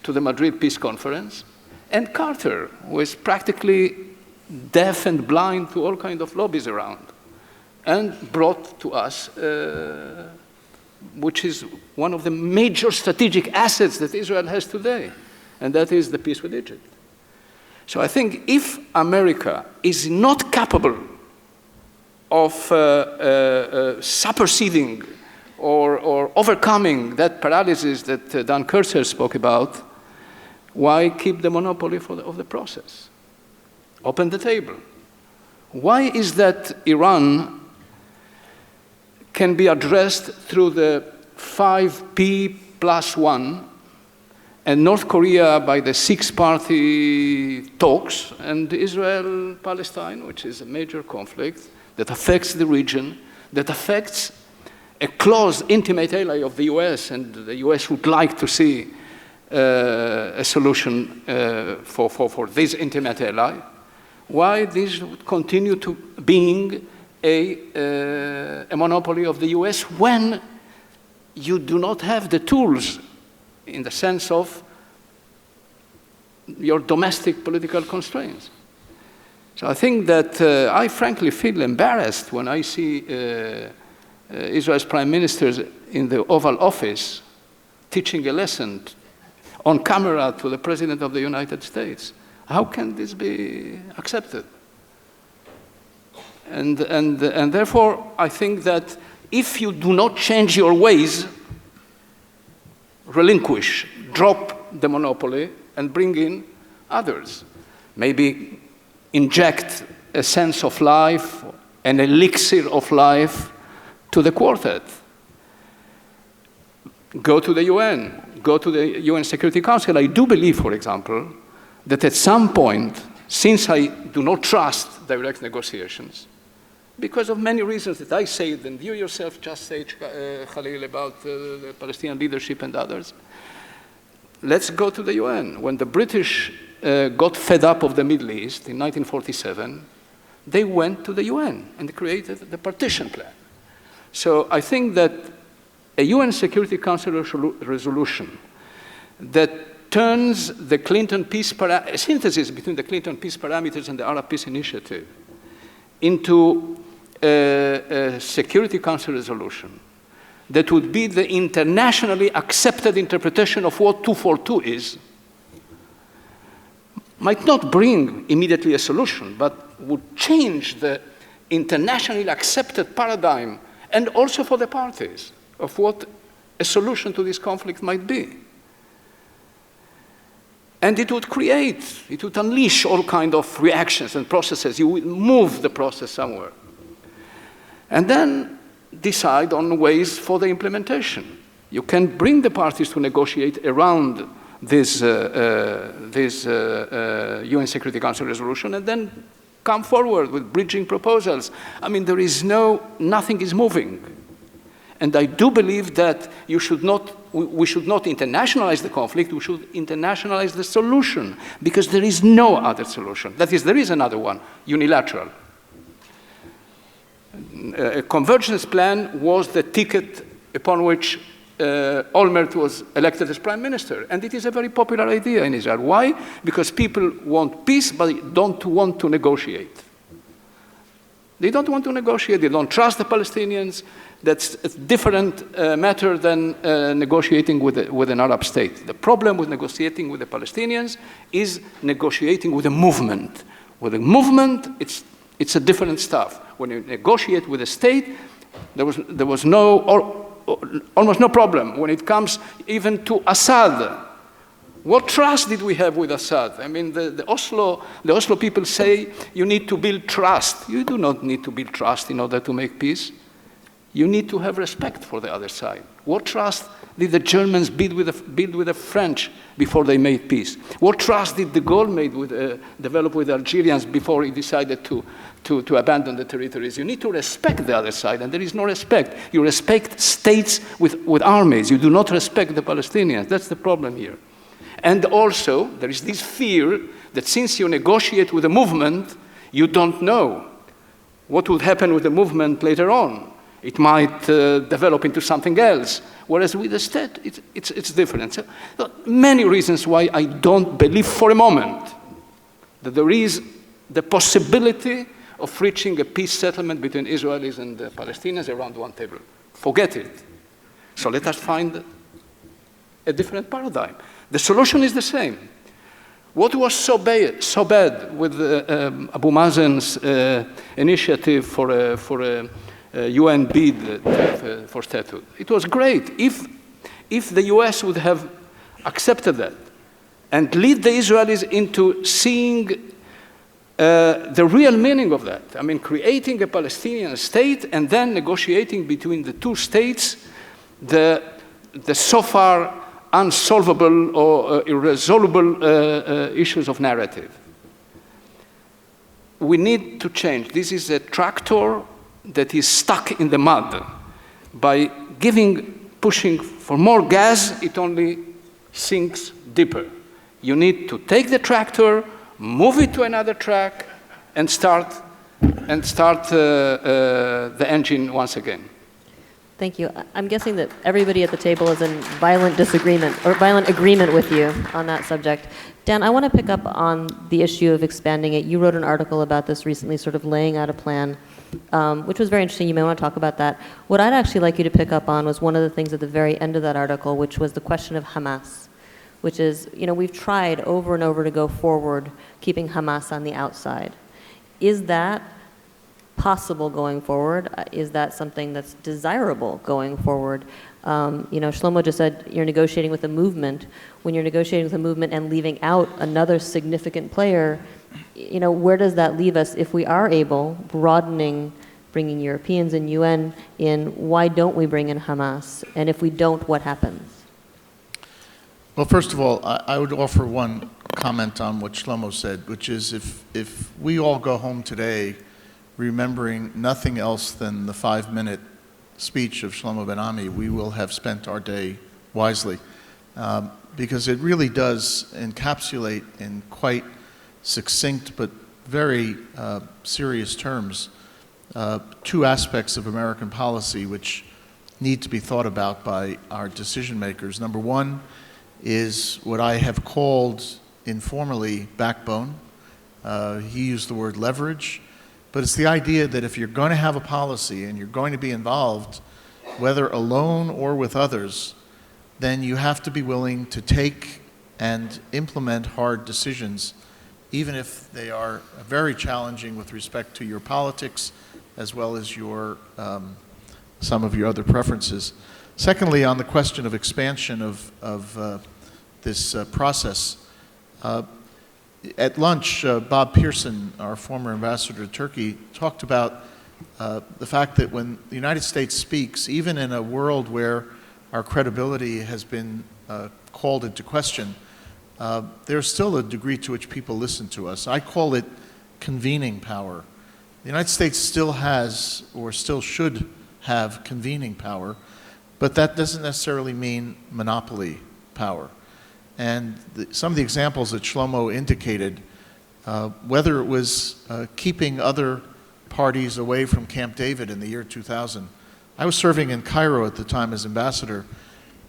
to the Madrid Peace Conference, and Carter was practically deaf and blind to all kinds of lobbies around, and brought to us, which is one of the major strategic assets that Israel has today, and that is the peace with Egypt. So I think if America is not capable of superseding or overcoming that paralysis that Dan Kurtzer spoke about, why keep the monopoly of the process? Open the table. Why is that Iran can be addressed through the 5P+1 and North Korea by the 6-party talks, and Israel-Palestine, which is a major conflict that affects the region, that affects a close, intimate ally of the US, and the US would like to see a solution for this intimate ally. Why this would continue to being a monopoly of the US when you do not have the tools in the sense of your domestic political constraints? So I think that I frankly feel embarrassed when I see Israel's prime ministers in the Oval Office teaching a lesson on camera to the President of the United States. How can this be accepted? And therefore, I think that if you do not change your ways, relinquish, drop the monopoly, and bring in others. Maybe inject a sense of life, an elixir of life to the quartet. Go to the UN, go to the UN Security Council. I do believe, for example, that at some point, since I do not trust direct negotiations, because of many reasons that I say, then you yourself just say, Khalil, about the Palestinian leadership and others. Let's go to the UN. When the British got fed up of the Middle East in 1947, they went to the UN and created the partition plan. So I think that a UN Security Council resolution that turns the Clinton peace synthesis between the Clinton peace parameters and the Arab Peace Initiative into a Security Council resolution that would be the internationally accepted interpretation of what 242 is, might not bring immediately a solution, but would change the internationally accepted paradigm, and also for the parties, of what a solution to this conflict might be. And it would unleash all kinds of reactions and processes. You would move the process somewhere. And then decide on ways for the implementation. You can bring the parties to negotiate around this UN Security Council resolution and then come forward with bridging proposals. I mean, nothing is moving. And I do believe that we should not internationalize the conflict, we should internationalize the solution, because there is no other solution. That is, there is another one, unilateral. A convergence plan was the ticket upon which Olmert was elected as prime minister. And it is a very popular idea in Israel. Why? Because people want peace, but they don't want to negotiate. They don't want to negotiate. They don't trust the Palestinians. That's a different matter than negotiating with an Arab state. The problem with negotiating with the Palestinians is negotiating with a movement. With a movement, it's a different stuff. When you negotiate with a state, there was almost no problem. When it comes even to Assad, what trust did we have with Assad? I mean, the Oslo people say you need to build trust. You do not need to build trust in order to make peace. You need to have respect for the other side. What trust did the Germans build with the French before they made peace? What trust did de Gaulle develop with the Algerians before he decided to abandon the territories? You need to respect the other side, and there is no respect. You respect states with armies. You do not respect the Palestinians. That's the problem here. And also, there is this fear that since you negotiate with a movement, you don't know what would happen with the movement later on. It might develop into something else. Whereas with the state, it's different. So, many reasons why I don't believe for a moment that there is the possibility of reaching a peace settlement between Israelis and the Palestinians around one table. Forget it. So let us find a different paradigm. The solution is the same. What was so bad with Abu Mazen's initiative for a UN bid for statehood? It was great. If the US would have accepted that and lead the Israelis into seeing the real meaning of that, I mean, creating a Palestinian state and then negotiating between the two states the so far unsolvable or irresolvable issues of narrative. We need to change. This is a tractor that is stuck in the mud. By pushing for more gas, it only sinks deeper. You need to take the tractor, move it to another track, and start the engine once again. Thank you. I'm guessing that everybody at the table is in violent disagreement or violent agreement with you on that subject. Dan, I want to pick up on the issue of expanding it. You wrote an article about this recently, sort of laying out a plan, which was very interesting. You may want to talk about that. What I'd actually like you to pick up on was one of the things at the very end of that article, which was the question of Hamas, which is, we've tried over and over to go forward, keeping Hamas on the outside. Is that possible going forward? Is that something that's desirable going forward? Shlomo just said you're negotiating with a movement. When you're negotiating with a movement and leaving out another significant player, where does that leave us if we are able, bringing Europeans and UN in, why don't we bring in Hamas? And if we don't, what happens? Well, first of all, I would offer one comment on what Shlomo said, which is if we all go home today remembering nothing else than the 5-minute speech of Shlomo Ben-Ami, we will have spent our day wisely, because it really does encapsulate in quite succinct but very serious terms two aspects of American policy which need to be thought about by our decision makers. Number one is what I have called informally backbone. He used the word leverage. But it's the idea that if you're going to have a policy and you're going to be involved, whether alone or with others, then you have to be willing to take and implement hard decisions, even if they are very challenging with respect to your politics as well as your, some of your other preferences. Secondly, on the question of expansion of this process, at lunch, Bob Pearson, our former ambassador to Turkey, talked about the fact that when the United States speaks, even in a world where our credibility has been called into question, there's still a degree to which people listen to us. I call it convening power. The United States still has, or still should have, convening power, but that doesn't necessarily mean monopoly power. And some of the examples that Shlomo indicated, whether it was keeping other parties away from Camp David in the year 2000. I was serving in Cairo at the time as ambassador,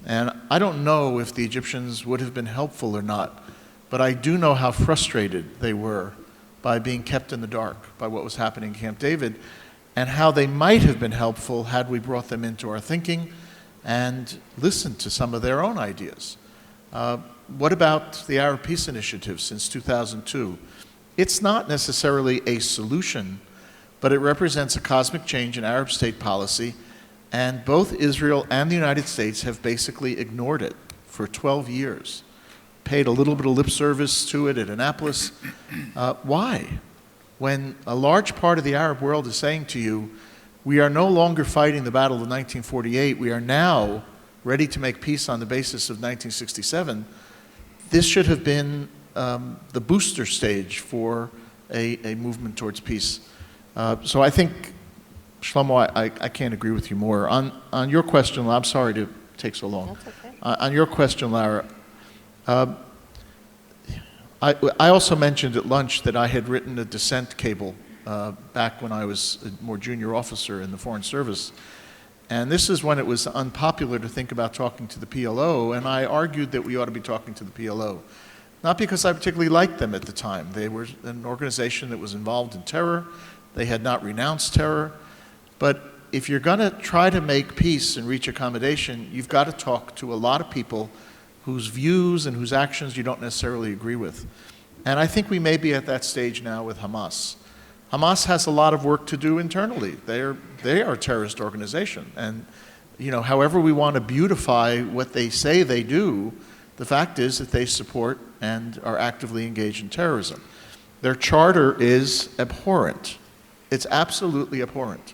and I don't know if the Egyptians would have been helpful or not, but I do know how frustrated they were by being kept in the dark by what was happening in Camp David, and how they might have been helpful had we brought them into our thinking and listened to some of their own ideas. What about the Arab Peace Initiative since 2002? It's not necessarily a solution, but it represents a cosmic change in Arab state policy, and both Israel and the United States have basically ignored it for 12 years, paid a little bit of lip service to it at Annapolis. Why? When a large part of the Arab world is saying to you, we are no longer fighting the battle of 1948, we are now ready to make peace on the basis of 1967, this should have been the booster stage for a movement towards peace. So I think, Shlomo, I can't agree with you more. On your question, I'm sorry to take so long. That's okay. On your question, Lara, I also mentioned at lunch that I had written a dissent cable back when I was a more junior officer in the Foreign Service. And this is when it was unpopular to think about talking to the PLO, and I argued that we ought to be talking to the PLO. Not because I particularly liked them at the time. They were an organization that was involved in terror. They had not renounced terror. But if you're going to try to make peace and reach accommodation, you've got to talk to a lot of people whose views and whose actions you don't necessarily agree with. And I think we may be at that stage now with Hamas. Hamas has a lot of work to do internally. They are a terrorist organization. And however we want to beautify what they say they do, the fact is that they support and are actively engaged in terrorism. Their charter is abhorrent. It's absolutely abhorrent.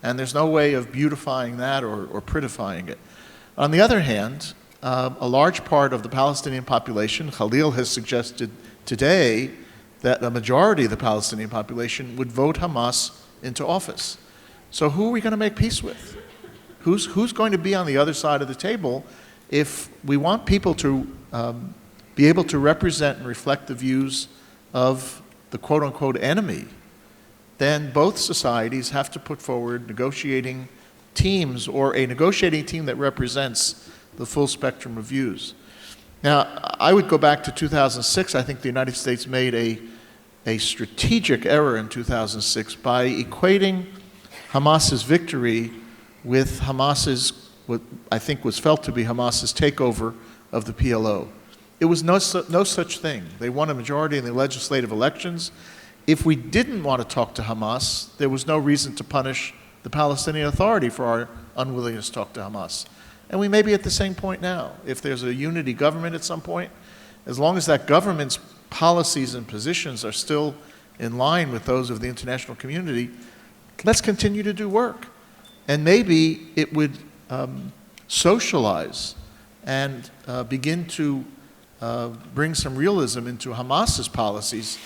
And there's no way of beautifying that or prettifying it. On the other hand, a large part of the Palestinian population, Khalil has suggested today that a majority of the Palestinian population would vote Hamas into office. So who are we going to make peace with? Who's going to be on the other side of the table if we want people to be able to represent and reflect the views of the quote-unquote enemy? Then both societies have to put forward negotiating teams, or a negotiating team that represents the full spectrum of views. Now, I would go back to 2006. I think the United States made a strategic error in 2006 by equating Hamas's victory with Hamas's, what I think was felt to be Hamas's takeover of the PLO. It was no such thing. They won a majority in the legislative elections. If we didn't want to talk to Hamas, there was no reason to punish the Palestinian Authority for our unwillingness to talk to Hamas. And we may be at the same point now. If there's a unity government at some point, as long as that government's policies and positions are still in line with those of the international community, let's continue to do work. And maybe it would socialize and begin to bring some realism into Hamas's policies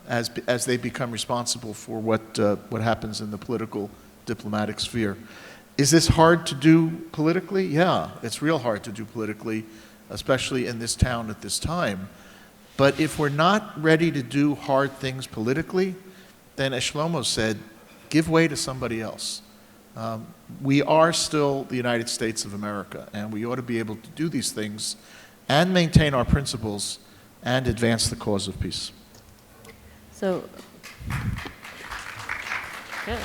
as they become responsible for what happens in the political diplomatic sphere. Is this hard to do politically? Yeah, it's real hard to do politically, especially in this town at this time. But if we're not ready to do hard things politically, then as Shlomo said, give way to somebody else. We are still the United States of America, and we ought to be able to do these things and maintain our principles and advance the cause of peace. So, good.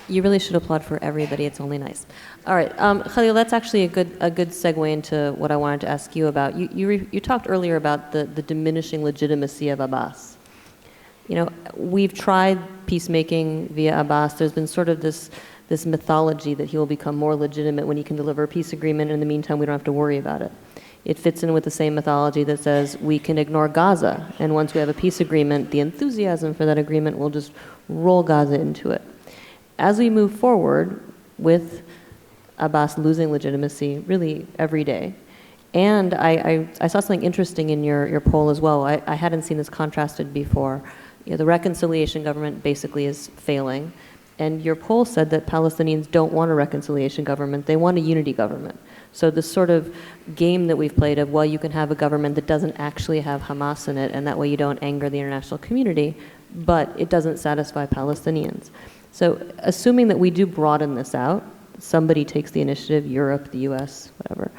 You really should applaud for everybody. It's only nice. All right, Khalil, that's actually a good segue into what I wanted to ask you about. You talked earlier about the diminishing legitimacy of Abbas. You know, we've tried peacemaking via Abbas. There's been sort of this mythology that he will become more legitimate when he can deliver a peace agreement. In the meantime, we don't have to worry about it. It fits in with the same mythology that says we can ignore Gaza, and once we have a peace agreement, the enthusiasm for that agreement will just roll Gaza into it. As we move forward with Abbas losing legitimacy really every day, and I saw something interesting in your poll as well. I hadn't seen this contrasted before. You know, the reconciliation government basically is failing, and your poll said that Palestinians don't want a reconciliation government, they want a unity government. So this sort of game that we've played of, well, you can have a government that doesn't actually have Hamas in it, and that way you don't anger the international community, but it doesn't satisfy Palestinians. So assuming that we do broaden this out, somebody takes the initiative, Europe, the US, whatever,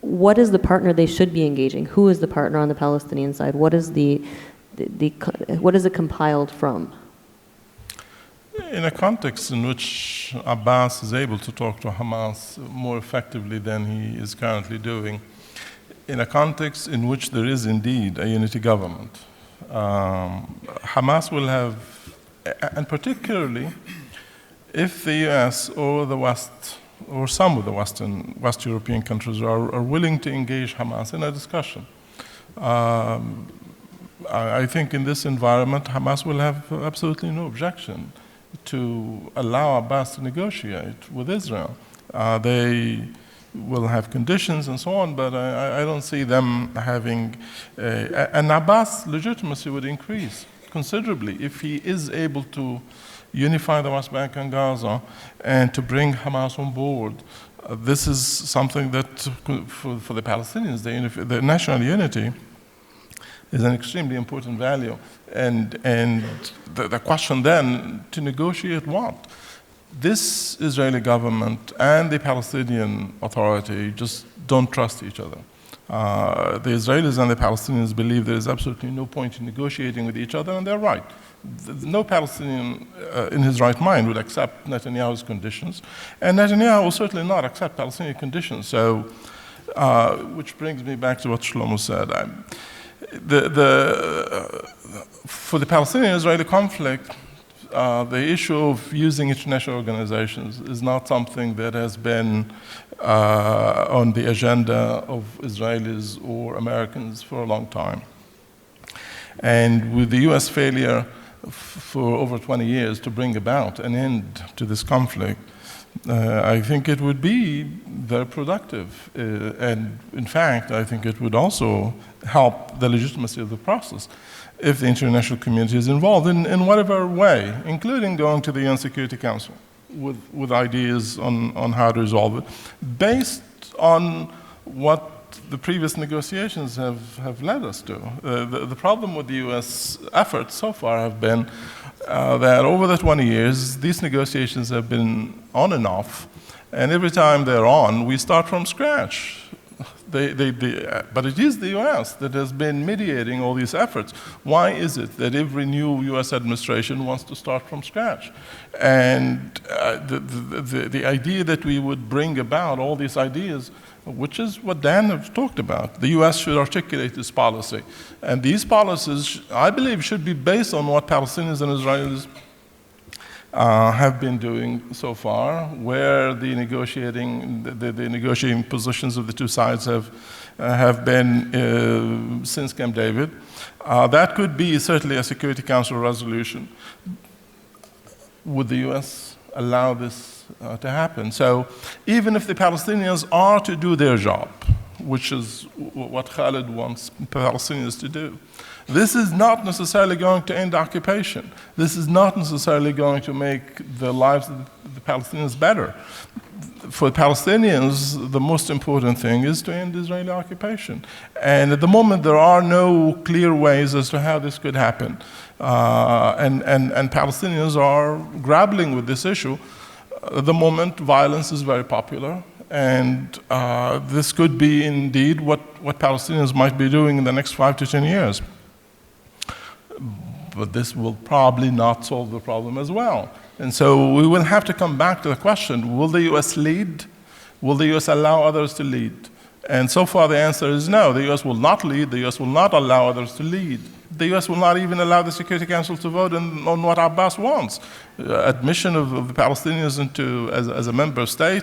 what is the partner they should be engaging? Who is the partner on the Palestinian side? What is what is it compiled from? In a context in which Abbas is able to talk to Hamas more effectively than he is currently doing, in a context in which there is indeed a unity government, Hamas will have, and particularly if the US or the West, or some of the West European countries are willing to engage Hamas in a discussion, I think in this environment, Hamas will have absolutely no objection to allow Abbas to negotiate with Israel. They will have conditions and so on, but I don't see them having, and Abbas' legitimacy would increase considerably if he is able to unify the West Bank and Gaza and to bring Hamas on board. This is something that for the Palestinians, the national unity is an extremely important value. And the question then, to negotiate what? This Israeli government and the Palestinian Authority just don't trust each other. The Israelis and the Palestinians believe there is absolutely no point in negotiating with each other, and they're right. No Palestinian in his right mind would accept Netanyahu's conditions, and Netanyahu will certainly not accept Palestinian conditions. So, which brings me back to what Shlomo said. For the Palestinian-Israeli conflict, the issue of using international organizations is not something that has been on the agenda of Israelis or Americans for a long time. And with the US failure for over 20 years to bring about an end to this conflict, I think it would be very productive. And in fact, I think it would also help the legitimacy of the process if the international community is involved in whatever way, including going to the UN Security Council with ideas on how to resolve it, based on what the previous negotiations have led us to. The problem with the US efforts so far have been that over the 20 years, these negotiations have been on and off, and every time they're on, we start from scratch. But it is the US that has been mediating all these efforts. Why is it that every new US administration wants to start from scratch? And the idea that we would bring about all these ideas, which is what Dan has talked about. The US should articulate this policy. And these policies, I believe, should be based on what Palestinians and Israelis have been doing so far, where the negotiating positions of the two sides have been since Camp David. That could be certainly a Security Council resolution. Would the US allow this to happen? So even if the Palestinians are to do their job, which is what Khaled wants Palestinians to do, this is not necessarily going to end occupation. This is not necessarily going to make the lives of the Palestinians better. For the Palestinians, the most important thing is to end Israeli occupation. And at the moment, there are no clear ways as to how this could happen. And Palestinians are grappling with this issue. At the moment, violence is very popular. And this could be indeed what Palestinians might be doing in the next 5 to 10 years. But this will probably not solve the problem as well. And so we will have to come back to the question, will the US lead? Will the US allow others to lead? And so far the answer is no. The US will not lead. The US will not allow others to lead. The US will not even allow the Security Council to vote on what Abbas wants. Admission of the Palestinians as a member state.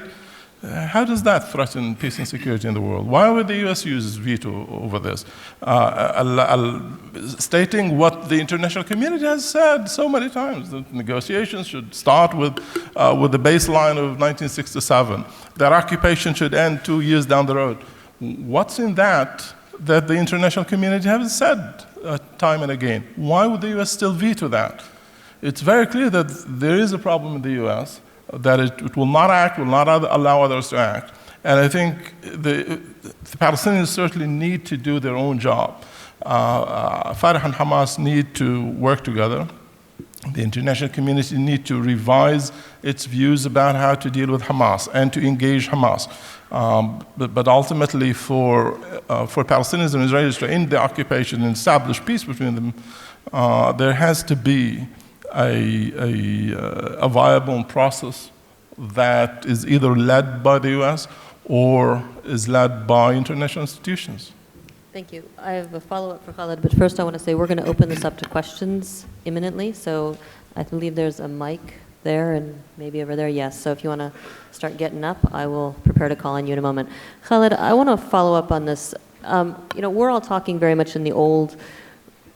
How does that threaten peace and security in the world? Why would the US use veto over this? Stating what the international community has said so many times, that negotiations should start with the baseline of 1967, that occupation should end 2 years down the road. What's in that the international community has said time and again? Why would the US still veto that? It's very clear that there is a problem in the US, that it will not act, will not allow others to act. And I think the Palestinians certainly need to do their own job. Fatah and Hamas need to work together. The international community need to revise its views about how to deal with Hamas and to engage Hamas. But ultimately for Palestinians and Israelis to end the occupation and establish peace between them, there has to be a viable process that is either led by the US or is led by international institutions. Thank you. I have a follow-up for Khaled, but first I want to say we're going to open this up to questions imminently. So I believe there's a mic there and maybe over there. Yes. So if you want to start getting up, I will prepare to call on you in a moment. Khaled, I want to follow up on this. We're all talking very much in the old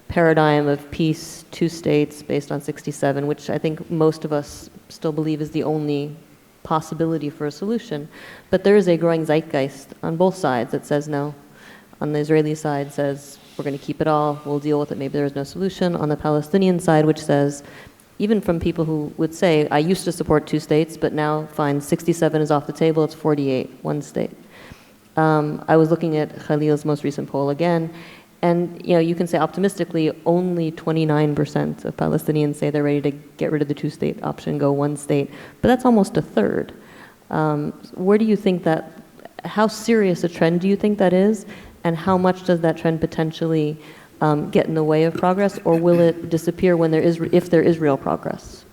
paradigm of peace, two states based on 67, which I think most of us still believe is the only possibility for a solution. But there is a growing zeitgeist on both sides that says no. On the Israeli side says, we're going to keep it all, we'll deal with it, maybe there is no solution. On the Palestinian side, which says, even from people who would say, I used to support two states, but now fine, 67 is off the table, it's 48, one state. I was looking at Khalil's most recent poll again, and you can say optimistically, only 29% of Palestinians say they're ready to get rid of the two-state option, go one state, but that's almost a third. Where do you think that, how serious a trend do you think that is? And how much does that trend potentially get in the way of progress, or will it disappear when if there is real progress?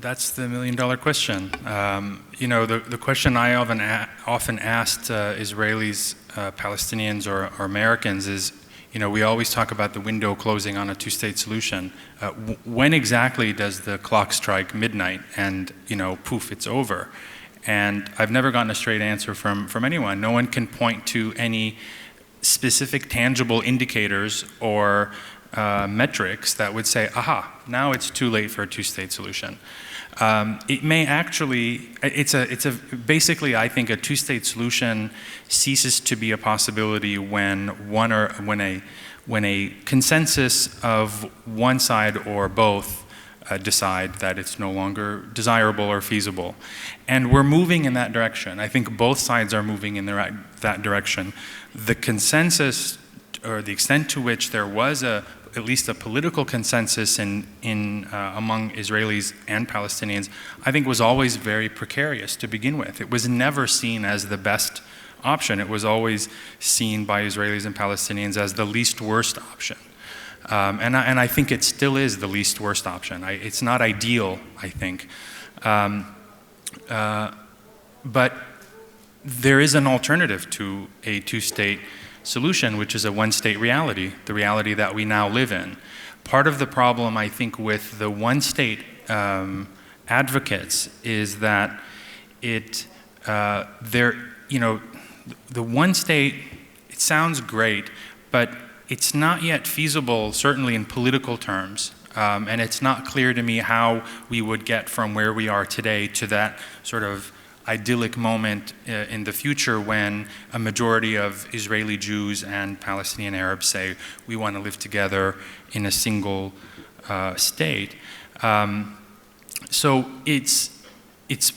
That's the million-dollar question. The question I often asked Israelis, Palestinians, or Americans is, we always talk about the window closing on a two-state solution. When exactly does the clock strike midnight and, poof, it's over? And I've never gotten a straight answer from anyone. No one can point to any specific tangible indicators or metrics that would say, aha, now it's too late for a two-state solution. It may actually, basically I think a two-state solution ceases to be a possibility when a consensus of one side or both decide that it's no longer desirable or feasible. And we're moving in that direction. I think both sides are moving in that direction. The consensus, or the extent to which there was at least a political consensus among Israelis and Palestinians, I think was always very precarious to begin with. It was never seen as the best option. It was always seen by Israelis and Palestinians as the least worst option. And I think it still is the least worst option. It's not ideal, I think. But there is an alternative to a two-state solution, which is a one-state reality, the reality that we now live in. Part of the problem, I think, with the one-state advocates is that the one state, it sounds great, but it's not yet feasible, certainly in political terms, and it's not clear to me how we would get from where we are today to that sort of idyllic moment in the future when a majority of Israeli Jews and Palestinian Arabs say, we want to live together in a single state. So it's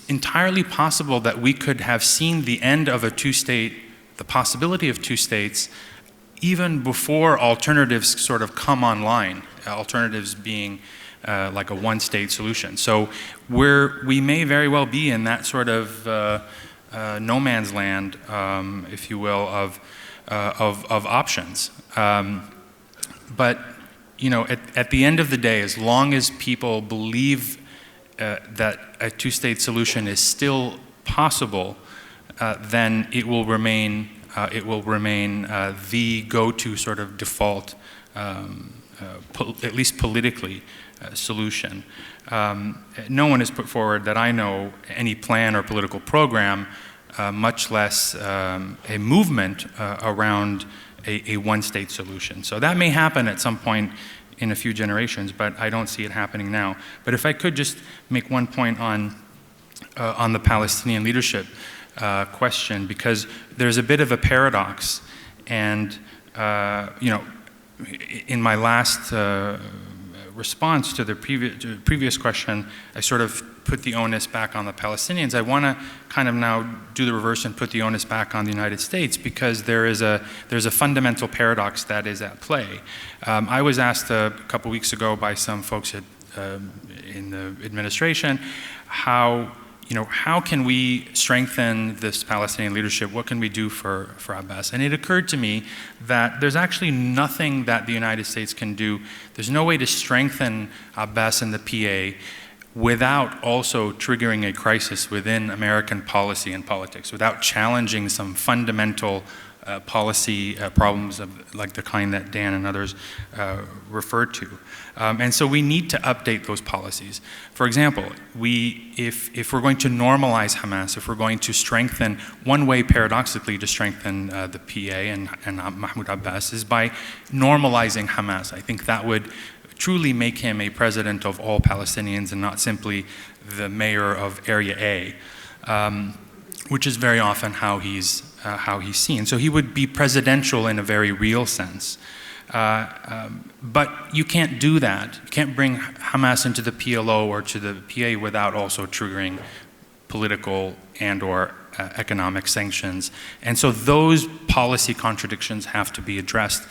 entirely possible that we could have seen the end of the possibility of two states, even before alternatives sort of come online, alternatives being like a one-state solution. So we may very well be in that sort of no man's land, if you will, of options. But at the end of the day, as long as people believe that a two-state solution is still possible, then it will remain the go-to sort of default, at least politically, solution. No one has put forward that I know any plan or political program, much less a movement around a one-state solution. So that may happen at some point in a few generations, but I don't see it happening now. But if I could just make one point on the Palestinian leadership question, because there's a bit of a paradox, and in my last response to the previous question, I sort of put the onus back on the Palestinians. I want to kind of now do the reverse and put the onus back on the United States, because there's a fundamental paradox that is at play. I was asked a couple weeks ago by some folks in the administration how can we strengthen this Palestinian leadership? What can we do for Abbas? And it occurred to me that there's actually nothing that the United States can do. There's no way to strengthen Abbas and the PA without also triggering a crisis within American policy and politics, without challenging some fundamental policy problems like the kind that Dan and others referred to. And so we need to update those policies. For example, if we're going to normalize Hamas, if we're going to strengthen, one way paradoxically to strengthen the PA and Mahmoud Abbas is by normalizing Hamas. I think that would truly make him a president of all Palestinians and not simply the mayor of Area A, which is very often how he's seen. So he would be presidential in a very real sense. But you can't do that. You can't bring Hamas into the PLO or to the PA without also triggering political and or economic sanctions. And so those policy contradictions have to be addressed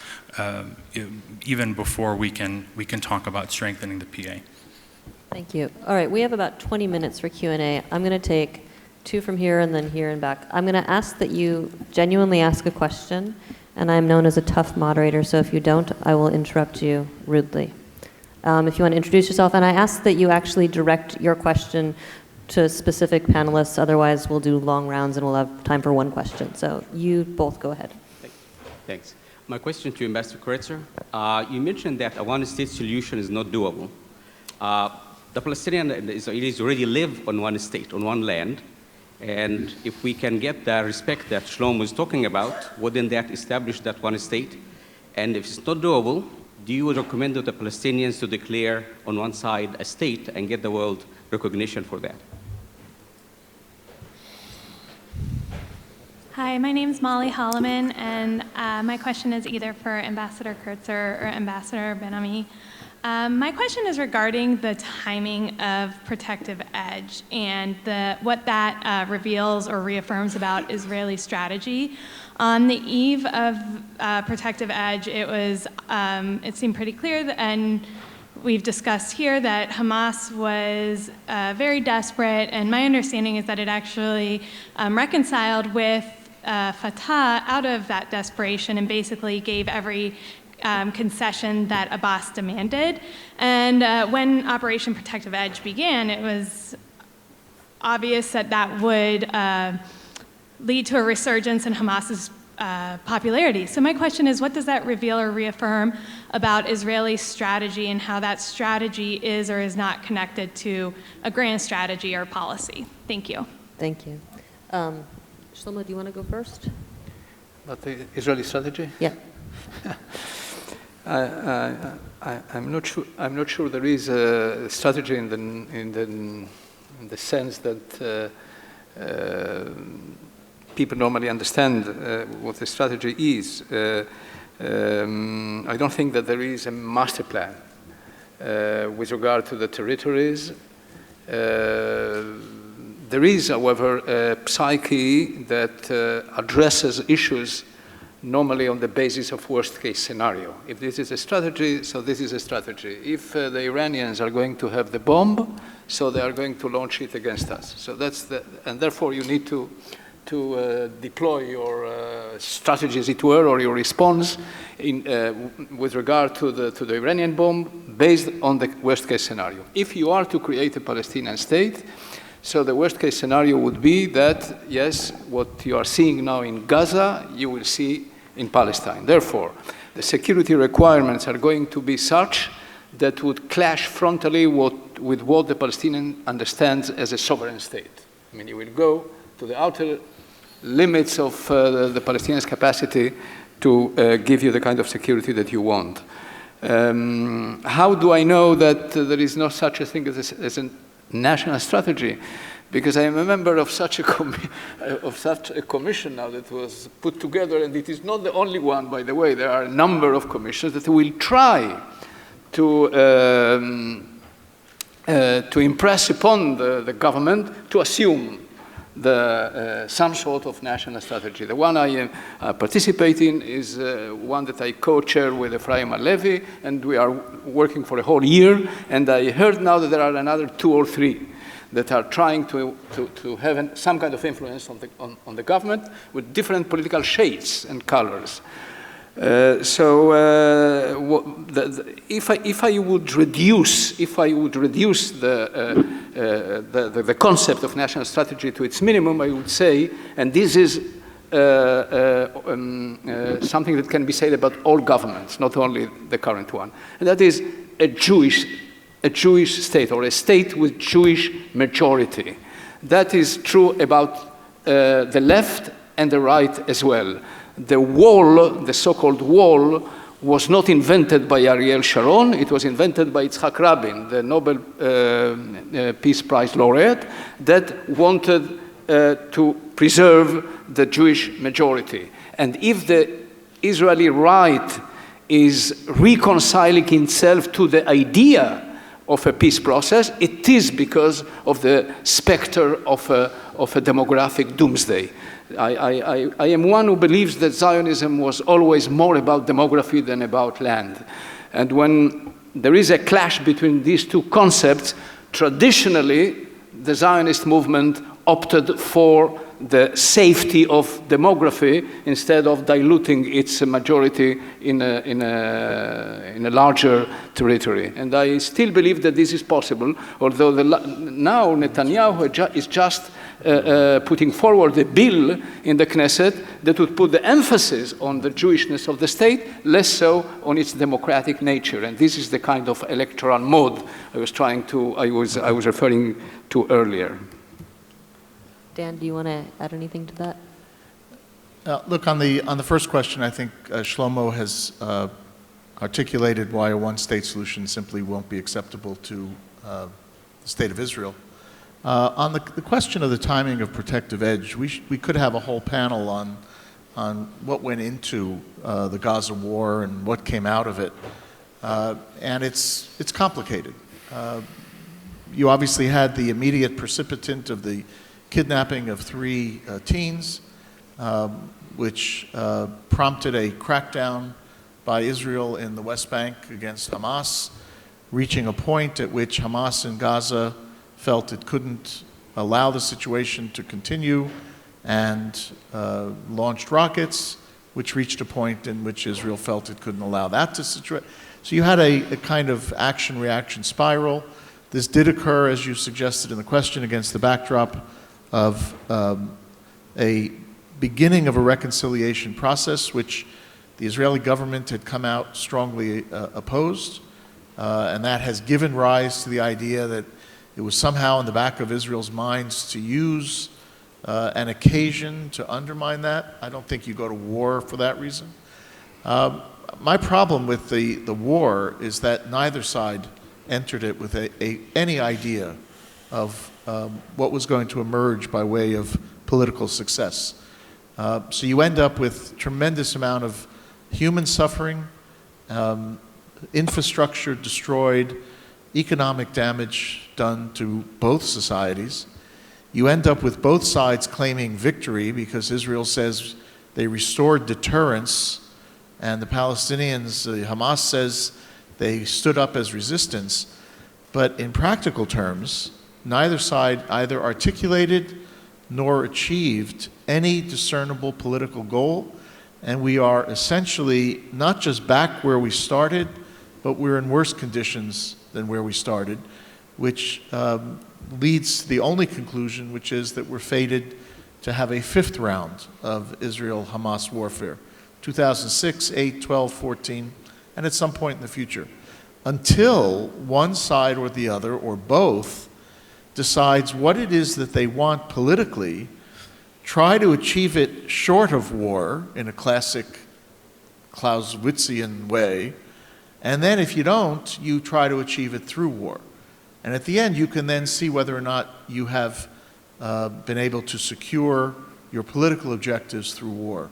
even before we can talk about strengthening the PA. Thank you. All right, we have about 20 minutes for Q&A. I'm going to take 2 from here and then here and back. I'm going to ask that you genuinely ask a question, and I'm known as a tough moderator, so if you don't, I will interrupt you rudely. If you want to introduce yourself, and I ask that you actually direct your question to specific panelists, otherwise we'll do long rounds and we'll have time for one question. So you both go ahead. Thanks. My question to Ambassador Kurtzer, you mentioned that a one-state solution is not doable. The Palestinians and the Israelis already live on one state, on one land, and if we can get the respect that Shlomo was talking about, wouldn't that establish that one state? And if it's not doable, do you recommend to the Palestinians to declare on one side a state and get the world recognition for that? Hi, my name is Molly Holloman, and my question is either for Ambassador Kurtzer or Ambassador Ben-Ami. My question is regarding the timing of Protective Edge and what that reveals or reaffirms about Israeli strategy. On the eve of Protective Edge, it seemed pretty clear, and we've discussed here, that Hamas was very desperate, and my understanding is that it actually reconciled with Fatah out of that desperation and basically gave every concession that Abbas demanded. And when Operation Protective Edge began, it was obvious that that would lead to a resurgence in Hamas's popularity. So my question is, what does that reveal or reaffirm about Israeli strategy and how that strategy is or is not connected to a grand strategy or policy? Thank you. Thank you. Shlomo, do you want to go first? About the Israeli strategy? Yeah. I'm not sure. I'm not sure there is a strategy in the sense that people normally understand what the strategy is. I don't think that there is a master plan with regard to the territories. There is, however, a psyche that addresses issues normally on the basis of worst-case scenario. If this is a strategy, so this is a strategy. If the Iranians are going to have the bomb, so they are going to launch it against us. So that's and therefore you need to to deploy your strategy, as it were, or your response with regard to the Iranian bomb based on the worst-case scenario. If you are to create a Palestinian state, so the worst-case scenario would be that, yes, what you are seeing now in Gaza, you will see in Palestine. Therefore, the security requirements are going to be such that would clash frontally with what the Palestinian understands as a sovereign state. I mean, you will go to the outer limits of the Palestinians' capacity to give you the kind of security that you want. How do I know that there is no such a thing as a national strategy? Because I am a member of such a commission now that was put together, and it is not the only one, by the way. There are a number of commissions that will try to impress upon the government to assume some sort of national strategy. The one I am participating is one that I co-chair with Ephraim Alevi, and we are working for a whole year, and I heard now that there are another 2 or 3 that are trying to have some kind of influence on the government with different political shades and colors. If I would reduce the concept of national strategy to its minimum, I would say, and this is something that can be said about all governments, not only the current one, and that is a Jewish state, or a state with Jewish majority. That is true about the left and the right as well. The wall, the so-called wall, was not invented by Ariel Sharon. It was invented by Yitzhak Rabin, the Nobel Peace Prize laureate, that wanted to preserve the Jewish majority. And if the Israeli right is reconciling itself to the idea of a peace process, it is because of the specter of a demographic doomsday. I am one who believes that Zionism was always more about demography than about land. And when there is a clash between these two concepts, traditionally, the Zionist movement opted for the safety of demography instead of diluting its majority in a larger territory. And I still believe that this is possible, although now Netanyahu is just putting forward a bill in the Knesset that would put the emphasis on the Jewishness of the state, less so on its democratic nature. And this is the kind of electoral mode I was referring to earlier. Dan, do you want to add anything to that? Look, on the first question, I think Shlomo has articulated why a one-state solution simply won't be acceptable to the state of Israel. On the question of the timing of protective edge, we could have a whole panel on what went into the Gaza war and what came out of it, and it's complicated. You obviously had the immediate precipitant of the kidnapping of 3 teens, which prompted a crackdown by Israel in the West Bank against Hamas, reaching a point at which Hamas in Gaza felt it couldn't allow the situation to continue and launched rockets, which reached a point in which Israel felt it couldn't allow that to situate. So you had a kind of action-reaction spiral. This did occur, as you suggested in the question, against the backdrop of a beginning of a reconciliation process, which the Israeli government had come out strongly opposed, and that has given rise to the idea that it was somehow in the back of Israel's minds to use an occasion to undermine that. I don't think you go to war for that reason. My problem with the war is that neither side entered it with any idea of what was going to emerge by way of political success. So you end up with tremendous amount of human suffering, infrastructure destroyed, economic damage done to both societies. You end up with both sides claiming victory because Israel says they restored deterrence, and the Palestinians, Hamas says they stood up as resistance. But in practical terms, neither side either articulated nor achieved any discernible political goal, and we are essentially not just back where we started, but we're in worse conditions than where we started, which leads to the only conclusion, which is that we're fated to have a fifth round of Israel-Hamas warfare, 2006, 8, 12, 14, and at some point in the future, until one side or the other, or both, decides what it is that they want politically, try to achieve it short of war in a classic Clausewitzian way, and then if you don't, you try to achieve it through war. And at the end, you can then see whether or not you have been able to secure your political objectives through war.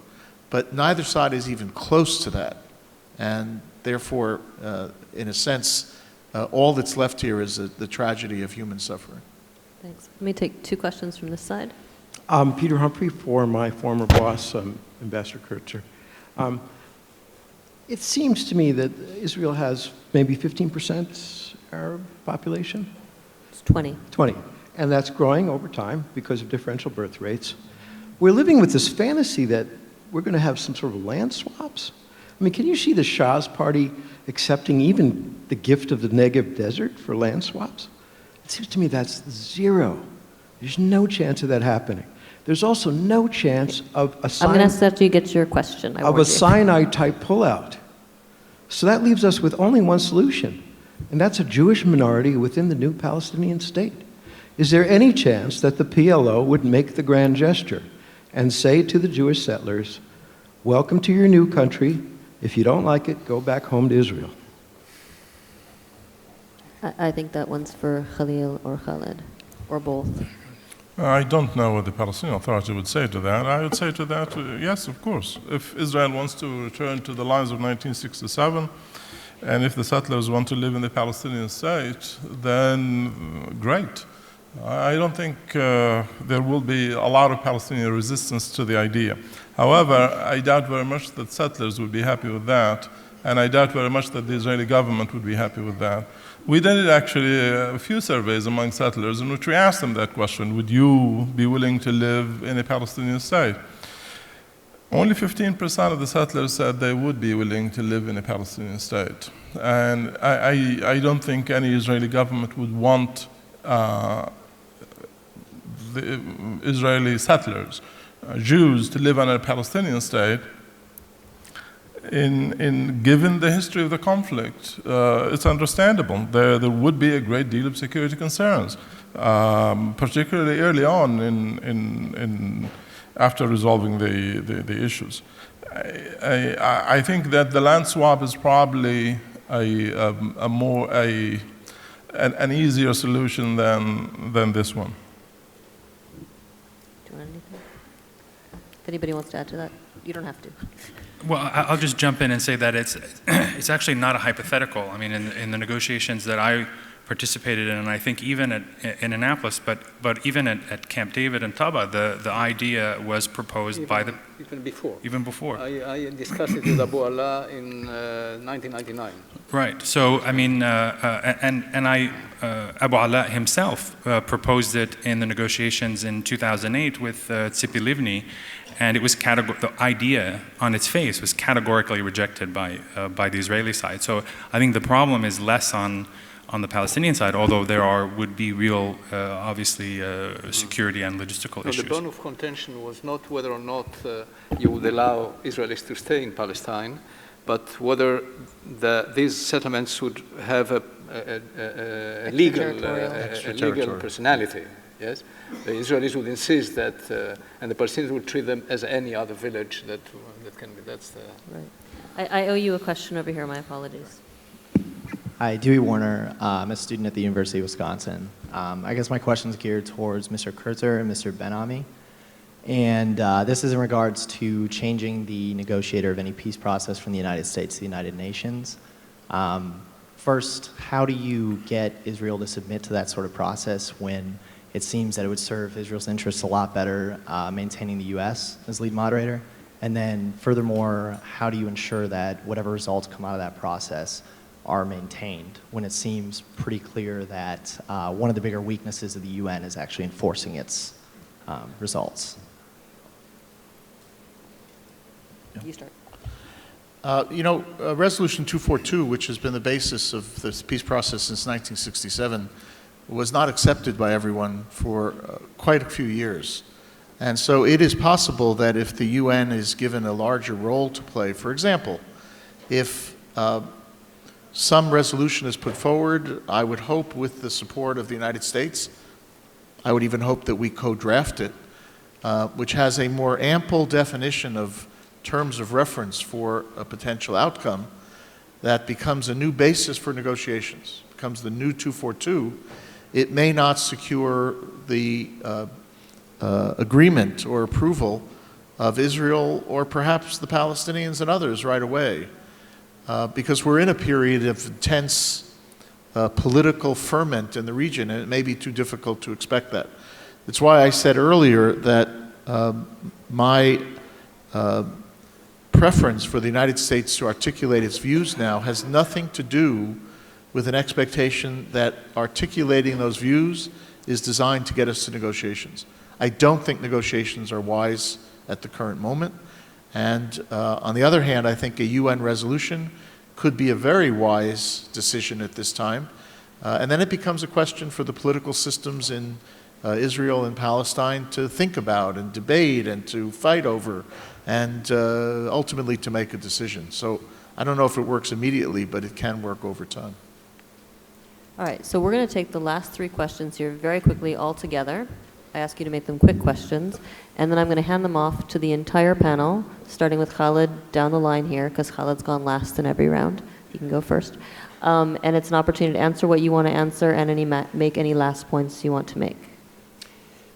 But neither side is even close to that. And therefore, in a sense, all that's left here is the tragedy of human suffering. Thanks. Let me take two questions from this side. Peter Humphrey for my former boss, Ambassador Kurtzer. It seems to me that Israel has maybe 15% Arab population? It's 20. 20. And that's growing over time because of differential birth rates. We're living with this fantasy that we're going to have some sort of land swaps. I mean, can you see the Shah's party accepting even the gift of the Negev desert for land swaps? It seems to me that's zero. There's no chance of that happening. There's also no chance of a I'm going to let you get your question. of a Sinai-type pullout. So that leaves us with only one solution, and that's a Jewish minority within the new Palestinian state. Is there any chance that the PLO would make the grand gesture and say to the Jewish settlers, welcome to your new country. If you don't like it, go back home to Israel? I think that one's for Khalil or Khaled, or both. I don't know what the Palestinian Authority would say to that. I would say to that, yes, of course. If Israel wants to return to the lines of 1967, and if the settlers want to live in the Palestinian state, then great. I don't think there will be a lot of Palestinian resistance to the idea. However, I doubt very much that settlers would be happy with that, and I doubt very much that the Israeli government would be happy with that. We did actually a few surveys among settlers in which we asked them that question: would you be willing to live in a Palestinian state? Only 15% of the settlers said they would be willing to live in a Palestinian state. And I don't think any Israeli government would want the Israeli settlers, Jews, to live in a Palestinian state. Given the history of the conflict, it's understandable. There would be a great deal of security concerns, particularly early on after resolving the issues. I think that the land swap is probably an easier solution than this one. Do you want anything? If anybody wants to add to that, you don't have to. Well, I'll just jump in and say that it's actually not a hypothetical. I mean, in the negotiations that I participated in, and I think even in Annapolis, but even at Camp David and Taba, the idea was proposed by the... Even before. Even before. I discussed it with Abu Allah in 1999. Right. So, I mean, Abu Allah himself proposed it in the negotiations in 2008 with Tzipi Livni, and it was the idea on its face was categorically rejected by the Israeli side. So I think the problem is less on the Palestinian side, although there would be real, obviously, security and logistical issues. The bone of contention was not whether or not you would allow Israelis to stay in Palestine, but whether these settlements would have a legal personality. Yes, the Israelis would insist that, and the Palestinians would treat them as any other village that can be. That's the. Right. I owe you a question over here. My apologies. Hi, Dewey Warner. I'm a student at the University of Wisconsin. I guess my question is geared towards Mr. Kurtzer and Mr. Ben-Ami. And this is in regards to changing the negotiator of any peace process from the United States to the United Nations. First, how do you get Israel to submit to that sort of process when it seems that it would serve Israel's interests a lot better maintaining the U.S. as lead moderator? And then furthermore, how do you ensure that whatever results come out of that process are maintained when it seems pretty clear that one of the bigger weaknesses of the UN is actually enforcing its results? You start. Resolution 242, which has been the basis of this peace process since 1967, was not accepted by everyone for quite a few years. And so it is possible that if the UN is given a larger role to play, for example, if some resolution is put forward, I would hope with the support of the United States, I would even hope that we co-draft it, which has a more ample definition of terms of reference for a potential outcome that becomes a new basis for negotiations, becomes the new 242, it may not secure the agreement or approval of Israel or perhaps the Palestinians and others right away, because we're in a period of intense political ferment in the region, and it may be too difficult to expect that. It's why I said earlier that my preference for the United States to articulate its views now has nothing to do with an expectation that articulating those views is designed to get us to negotiations. I don't think negotiations are wise at the current moment. And on the other hand, I think a UN resolution could be a very wise decision at this time. And then it becomes a question for the political systems in Israel and Palestine to think about and debate and to fight over and ultimately to make a decision. So I don't know if it works immediately, but it can work over time. All right, so we're going to take the last three questions here very quickly all together. I ask you to make them quick questions, and then I'm going to hand them off to the entire panel, starting with Khaled down the line here, because Khaled's gone last in every round. He can go first. And it's an opportunity to answer what you want to answer and make any last points you want to make.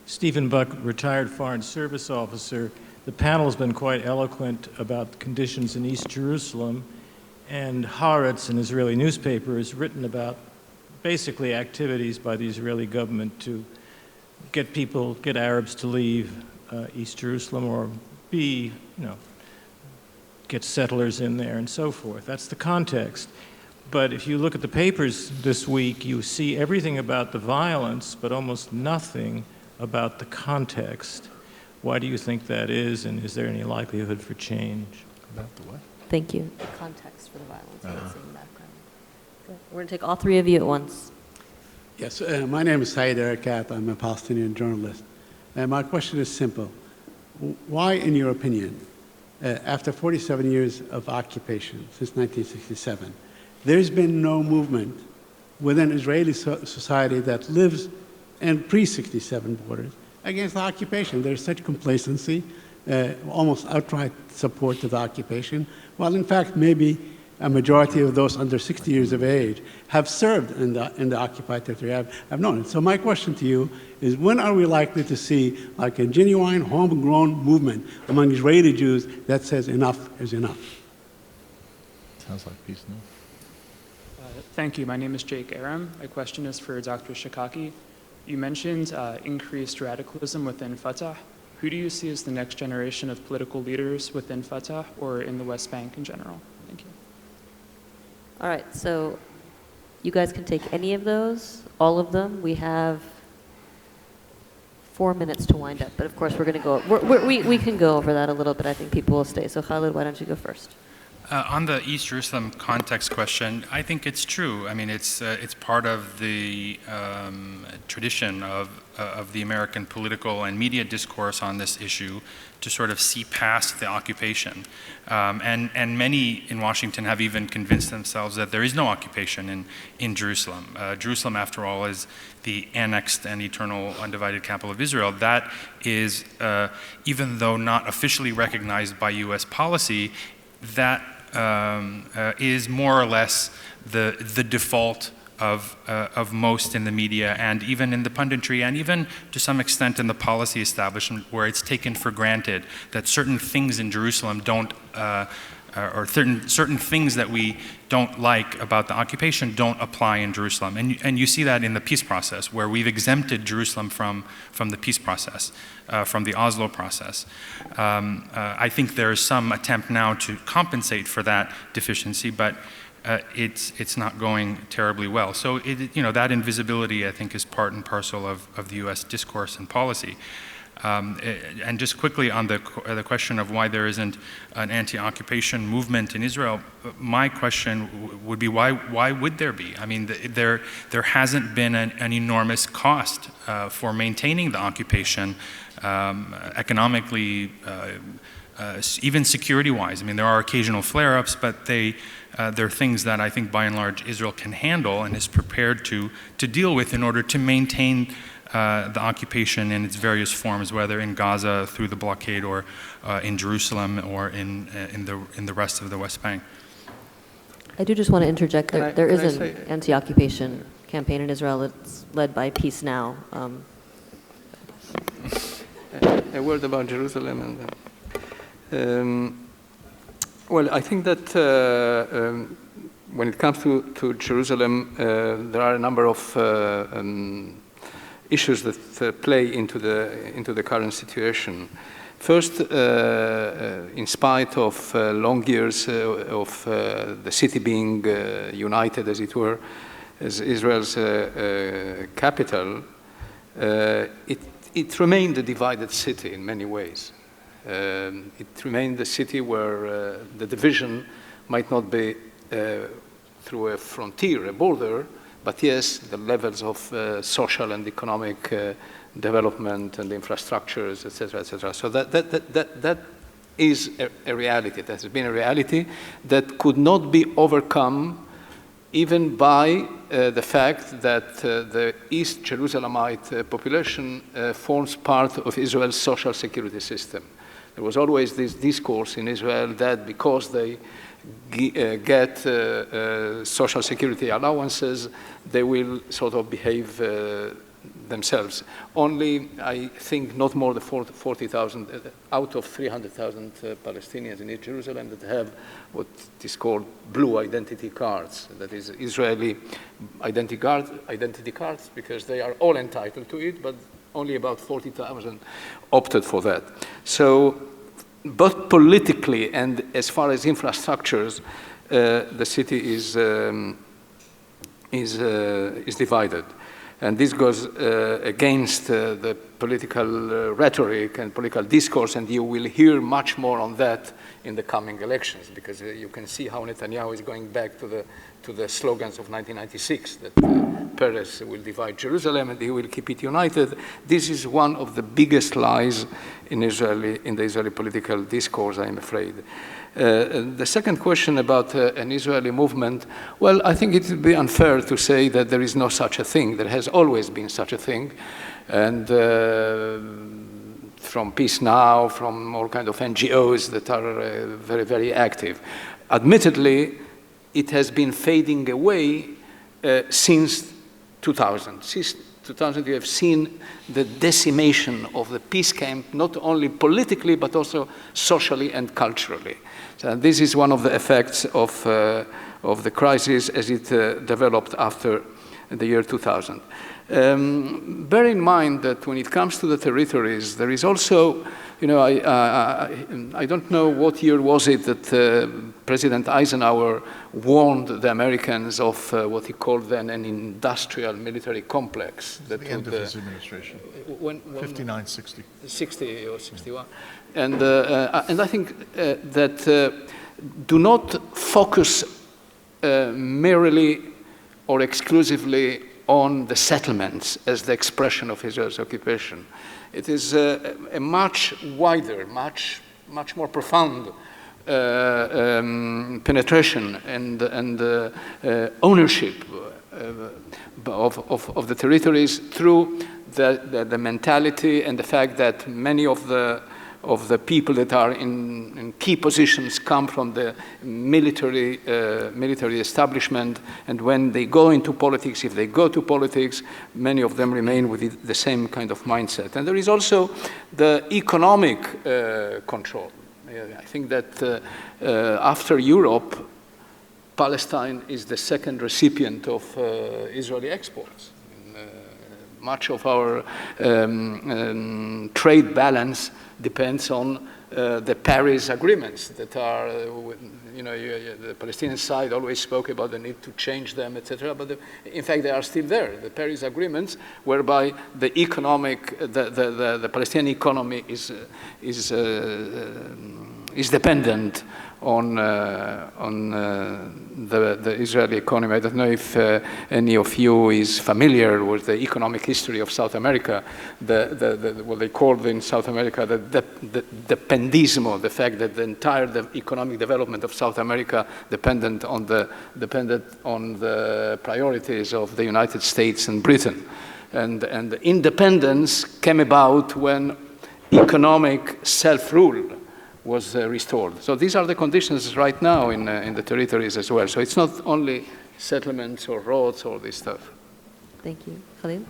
Stephen Buck, retired Foreign Service officer. The panel has been quite eloquent about conditions in East Jerusalem, and Haaretz, an Israeli newspaper, has written about basically activities by the Israeli government to get Arabs to leave East Jerusalem or get settlers in there and so forth. That's the context. But if you look at the papers this week, you see everything about the violence, but almost nothing about the context. Why do you think that is, and is there any likelihood for change? About the what? Thank you. The context for the violence. Background. Good. We're going to take all three of you at once. Yes, my name is Saeed Erekat. I'm a Palestinian journalist. My question is simple. Why, in your opinion, after 47 years of occupation, since 1967, there's been no movement within Israeli society that lives in pre-67 borders against the occupation? There's such complacency, almost outright support to the occupation, while in fact maybe a majority of those under 60 years of age have served in the occupied territory, have known it. So my question to you is, when are we likely to see like a genuine homegrown movement among Israeli Jews that says enough is enough? Sounds like peace, no? Thank you. My name is Jake Aram. My question is for Dr. Shikaki. You mentioned increased radicalism within Fatah. Who do you see as the next generation of political leaders within Fatah or in the West Bank in general? Thank you. All right, so you guys can take any of those, all of them. We have 4 minutes to wind up, but of course we're going to go, we can go over that a little bit. I think people will stay. So Khaled, why don't you go first? On the East Jerusalem context question, I think it's true. I mean, it's part of the tradition of the American political and media discourse on this issue to sort of see past the occupation. And many in Washington have even convinced themselves that there is no occupation in Jerusalem. Jerusalem, after all, is the annexed and eternal undivided capital of Israel. That is, even though not officially recognized by US policy, that is more or less the default of most in the media and even in the punditry and even to some extent in the policy establishment, where it's taken for granted that certain things in Jerusalem don't or certain things that we don't like about the occupation don't apply in Jerusalem. And you see that in the peace process, where we've exempted Jerusalem from the peace process, from the Oslo process. I think there is some attempt now to compensate for that deficiency, but it's not going terribly well. So that invisibility, I think, is part and parcel of the U.S. discourse and policy. And just quickly on the question of why there isn't an anti-occupation movement in Israel, my question would be why would there be? I mean, there hasn't been an enormous cost for maintaining the occupation economically, even security-wise. I mean, there are occasional flare-ups, but they're things that I think by and large Israel can handle and is prepared to deal with in order to maintain the occupation in its various forms, whether in Gaza through the blockade or in Jerusalem or in the rest of the West Bank. I do just want to interject. There is an anti-occupation campaign in Israel. It's led by Peace Now. A word about Jerusalem. Well, I think that when it comes to Jerusalem, there are a number of issues that play into the current situation. First, in spite of long years of the city being united, as it were, as Israel's capital, it remained a divided city in many ways. It remained a city where the division might not be through a frontier, a border, but yes, the levels of social and economic development and infrastructures, etc., etc. So that is a reality. That has been a reality that could not be overcome even by the fact that the East Jerusalemite population forms part of Israel's social security system. There was always this discourse in Israel that because they get social security allowances, they will sort of behave themselves. Only, I think, not more than 40,000 out of 300,000 Palestinians in East Jerusalem that have what is called blue identity cards. That is Israeli identity cards, because they are all entitled to it, but only about 40,000 opted for that. So, both politically and as far as infrastructures, the city is divided. And this goes against the political rhetoric and political discourse, and you will hear much more on that in the coming elections, because you can see how Netanyahu is going back to the slogans of 1996, that Peres will divide Jerusalem and he will keep it united. This is one of the biggest lies in the Israeli political discourse, I'm afraid. The second question about an Israeli movement, well, I think it would be unfair to say that there is no such a thing. There has always been such a thing. And from Peace Now, from all kinds of NGOs that are very, very active. Admittedly, it has been fading away since 2000. Since 2000, you have seen the decimation of the peace camp, not only politically, but also socially and culturally. So this is one of the effects of the crisis as it developed after the year 2000. Bear in mind that when it comes to the territories, there is also, you know, I don't know what year was it that President Eisenhower warned the Americans of what he called then an industrial military complex. That the end of his administration, 59, 60. 60 or 61. And I think that do not focus merely or exclusively on the settlements as the expression of Israel's occupation. It is a much wider, much more profound penetration and ownership of the territories through the mentality and the fact that many of the people that are in key positions come from the military establishment, and when they go into politics, if they go to politics, many of them remain with the same kind of mindset. And there is also the economic control. I think that after Europe, Palestine is the second recipient of Israeli exports. Much of our trade balance depends on the Paris agreements that are, the Palestinian side always spoke about the need to change them, etc. But in fact, they are still there. The Paris agreements, whereby the Palestinian economy is dependent on the Israeli economy. I don't know if any of you is familiar with the economic history of South America, what they call in South America the dependismo, the fact that the entire economic development of South America depended on the priorities of the United States and Britain. And independence came about when economic self-rule was restored. So these are the conditions right now in the territories as well. So it's not only settlements or roads or this stuff. Thank you. Khalil?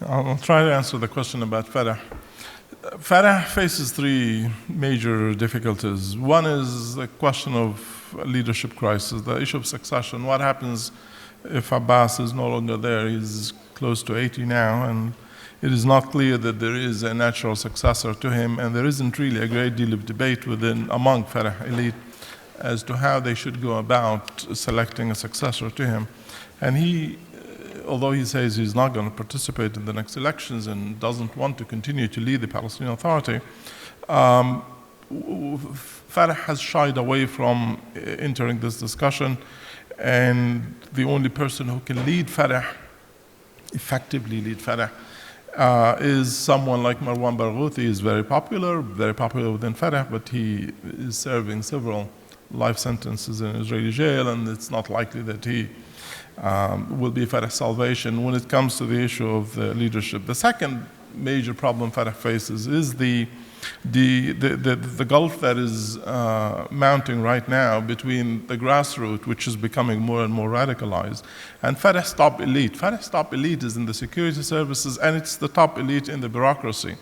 I'll try to answer the question about Fatah. Fatah faces three major difficulties. One is the question of leadership crisis, the issue of succession. What happens if Abbas is no longer there? He's close to 80 now, and it is not clear that there is a natural successor to him, and there isn't really a great deal of debate among Fatah elite as to how they should go about selecting a successor to him. And he, although he says he's not going to participate in the next elections and doesn't want to continue to lead the Palestinian Authority, Fatah has shied away from entering this discussion, and the only person who can lead Fatah, effectively lead Fatah, is someone like Marwan Barghouti. He is very popular within Fatah, but he is serving several life sentences in Israeli jail, and it's not likely that he will be Fatah's salvation when it comes to the issue of the leadership. The second major problem Fatah faces is the gulf that is mounting right now between the grassroots, which is becoming more and more radicalized, and Fatah's top elite. Fatah's top elite is in the security services, and it's the top elite in the bureaucracy.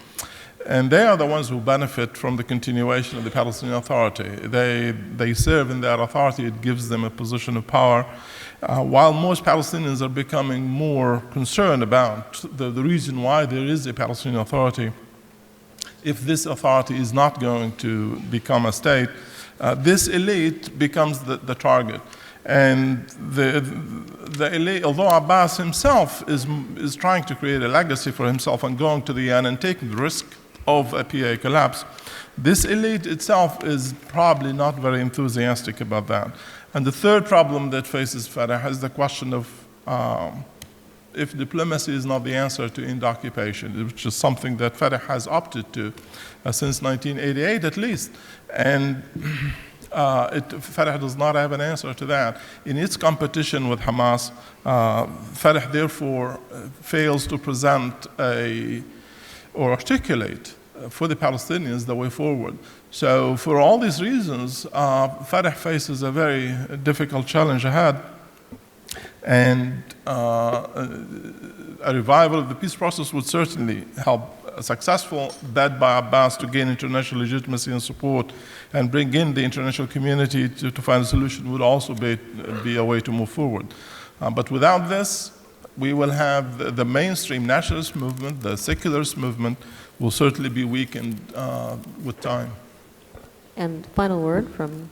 And they are the ones who benefit from the continuation of the Palestinian Authority. They serve in that authority. It gives them a position of power. While most Palestinians are becoming more concerned about the reason why there is a Palestinian Authority, if this authority is not going to become a state, this elite becomes the target. And the elite, although Abbas himself is trying to create a legacy for himself and going to the end and taking the risk of a PA collapse, this elite itself is probably not very enthusiastic about that. And the third problem that faces Fatah is the question of if diplomacy is not the answer to end occupation, which is something that Fatah has opted to since 1988 at least. And Fatah does not have an answer to that. In its competition with Hamas, Fatah therefore fails to present or articulate for the Palestinians the way forward. So for all these reasons, Fatah faces a very difficult challenge ahead. And a revival of the peace process would certainly help. A successful bid by Abbas to gain international legitimacy and support and bring in the international community to find a solution would also be a way to move forward. But without this, we will have the mainstream nationalist movement, the secularist movement, will certainly be weakened with time. And final word from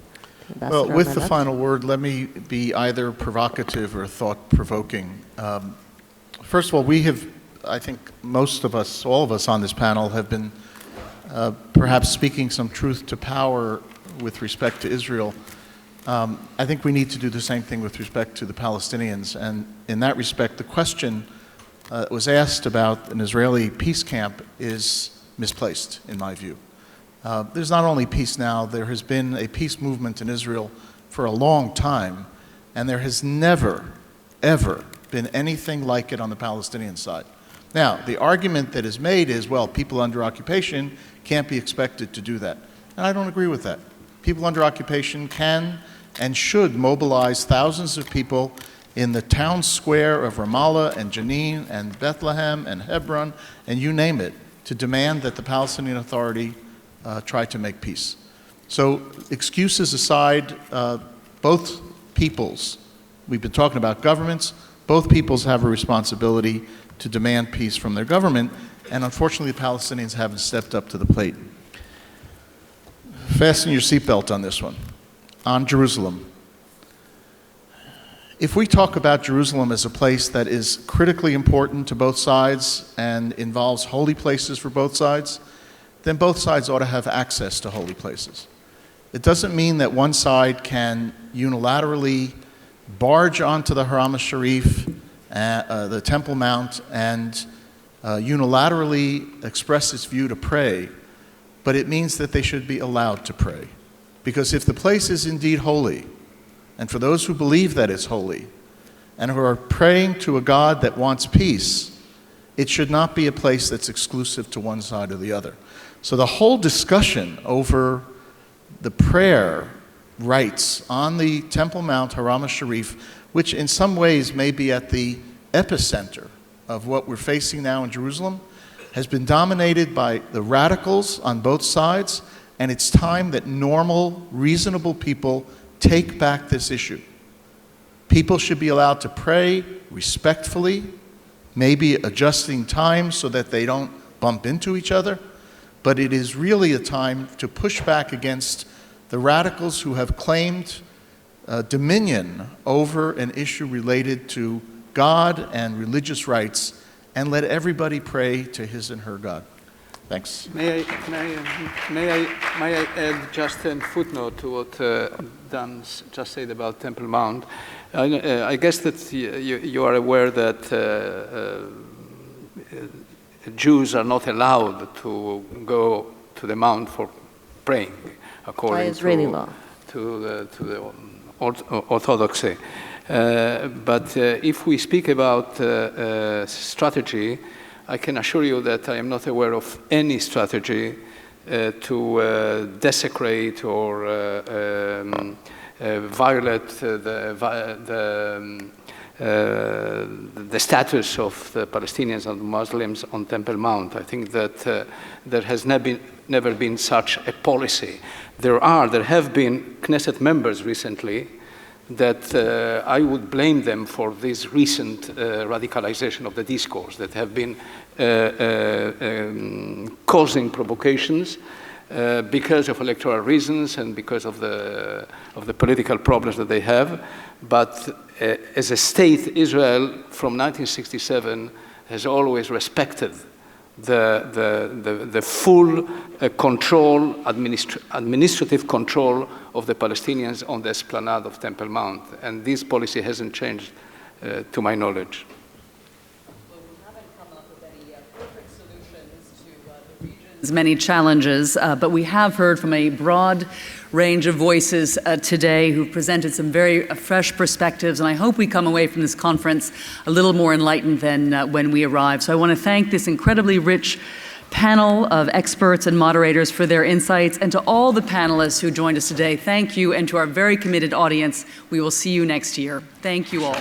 Ambassador Well, with the Mehmet. final word, let me be either provocative or thought-provoking. First of all, we have, I think most of us, all of us on this panel have been perhaps speaking some truth to power with respect to Israel. I think we need to do the same thing with respect to the Palestinians. And in that respect, the question was asked about an Israeli peace camp is misplaced, in my view. There's not only peace now, there has been a peace movement in Israel for a long time, and there has never, ever been anything like it on the Palestinian side. Now, the argument that is made is, well, people under occupation can't be expected to do that. And I don't agree with that. People under occupation can and should mobilize thousands of people in the town square of Ramallah and Jenin and Bethlehem and Hebron and you name it, to demand that the Palestinian Authority try to make peace. So excuses aside, both peoples, we've been talking about governments, both peoples have a responsibility to demand peace from their government, and unfortunately the Palestinians haven't stepped up to the plate. fasten your seatbelt on this one, on Jerusalem. If we talk about Jerusalem as a place that is critically important to both sides and involves holy places for both sides, then both sides ought to have access to holy places. It doesn't mean that one side can unilaterally barge onto the Haram al-Sharif, the Temple Mount, and unilaterally express its view to pray, but it means that they should be allowed to pray. Because if the place is indeed holy, and for those who believe that it's holy, and who are praying to a God that wants peace, it should not be a place that's exclusive to one side or the other. So the whole discussion over the prayer rites on the Temple Mount, Haram al-Sharif, which in some ways may be at the epicenter of what we're facing now in Jerusalem, has been dominated by the radicals on both sides, and it's time that normal, reasonable people take back this issue. People should be allowed to pray respectfully, maybe adjusting times so that they don't bump into each other, but it is really a time to push back against the radicals who have claimed dominion over an issue related to God and religious rights, and let everybody pray to his and her God. Thanks. May I add just a footnote to what Dan just said about Temple Mount? I guess that you are aware that Jews are not allowed to go to the Mount for praying, according Israeli law. To the Orthodoxy. But if we speak about strategy, I can assure you that I am not aware of any strategy to desecrate or violate the status of the Palestinians and Muslims on Temple Mount. I think that there has never been such a policy. There have been Knesset members recently that I would blame them for this recent radicalization of the discourse that have been causing provocations because of electoral reasons and because of the political problems that they have. But as a state, Israel from 1967 has always respected the full control, administrative control of the Palestinians on the esplanade of Temple Mount. And this policy hasn't changed to my knowledge. Well, we haven't come up with any perfect solutions to the region's many challenges, but we have heard from a broad range of voices today who've presented some very fresh perspectives, and I hope we come away from this conference a little more enlightened than when we arrived. So I want to thank this incredibly rich panel of experts and moderators for their insights, and to all the panelists who joined us today, thank you, and to our very committed audience, we will see you next year. Thank you all.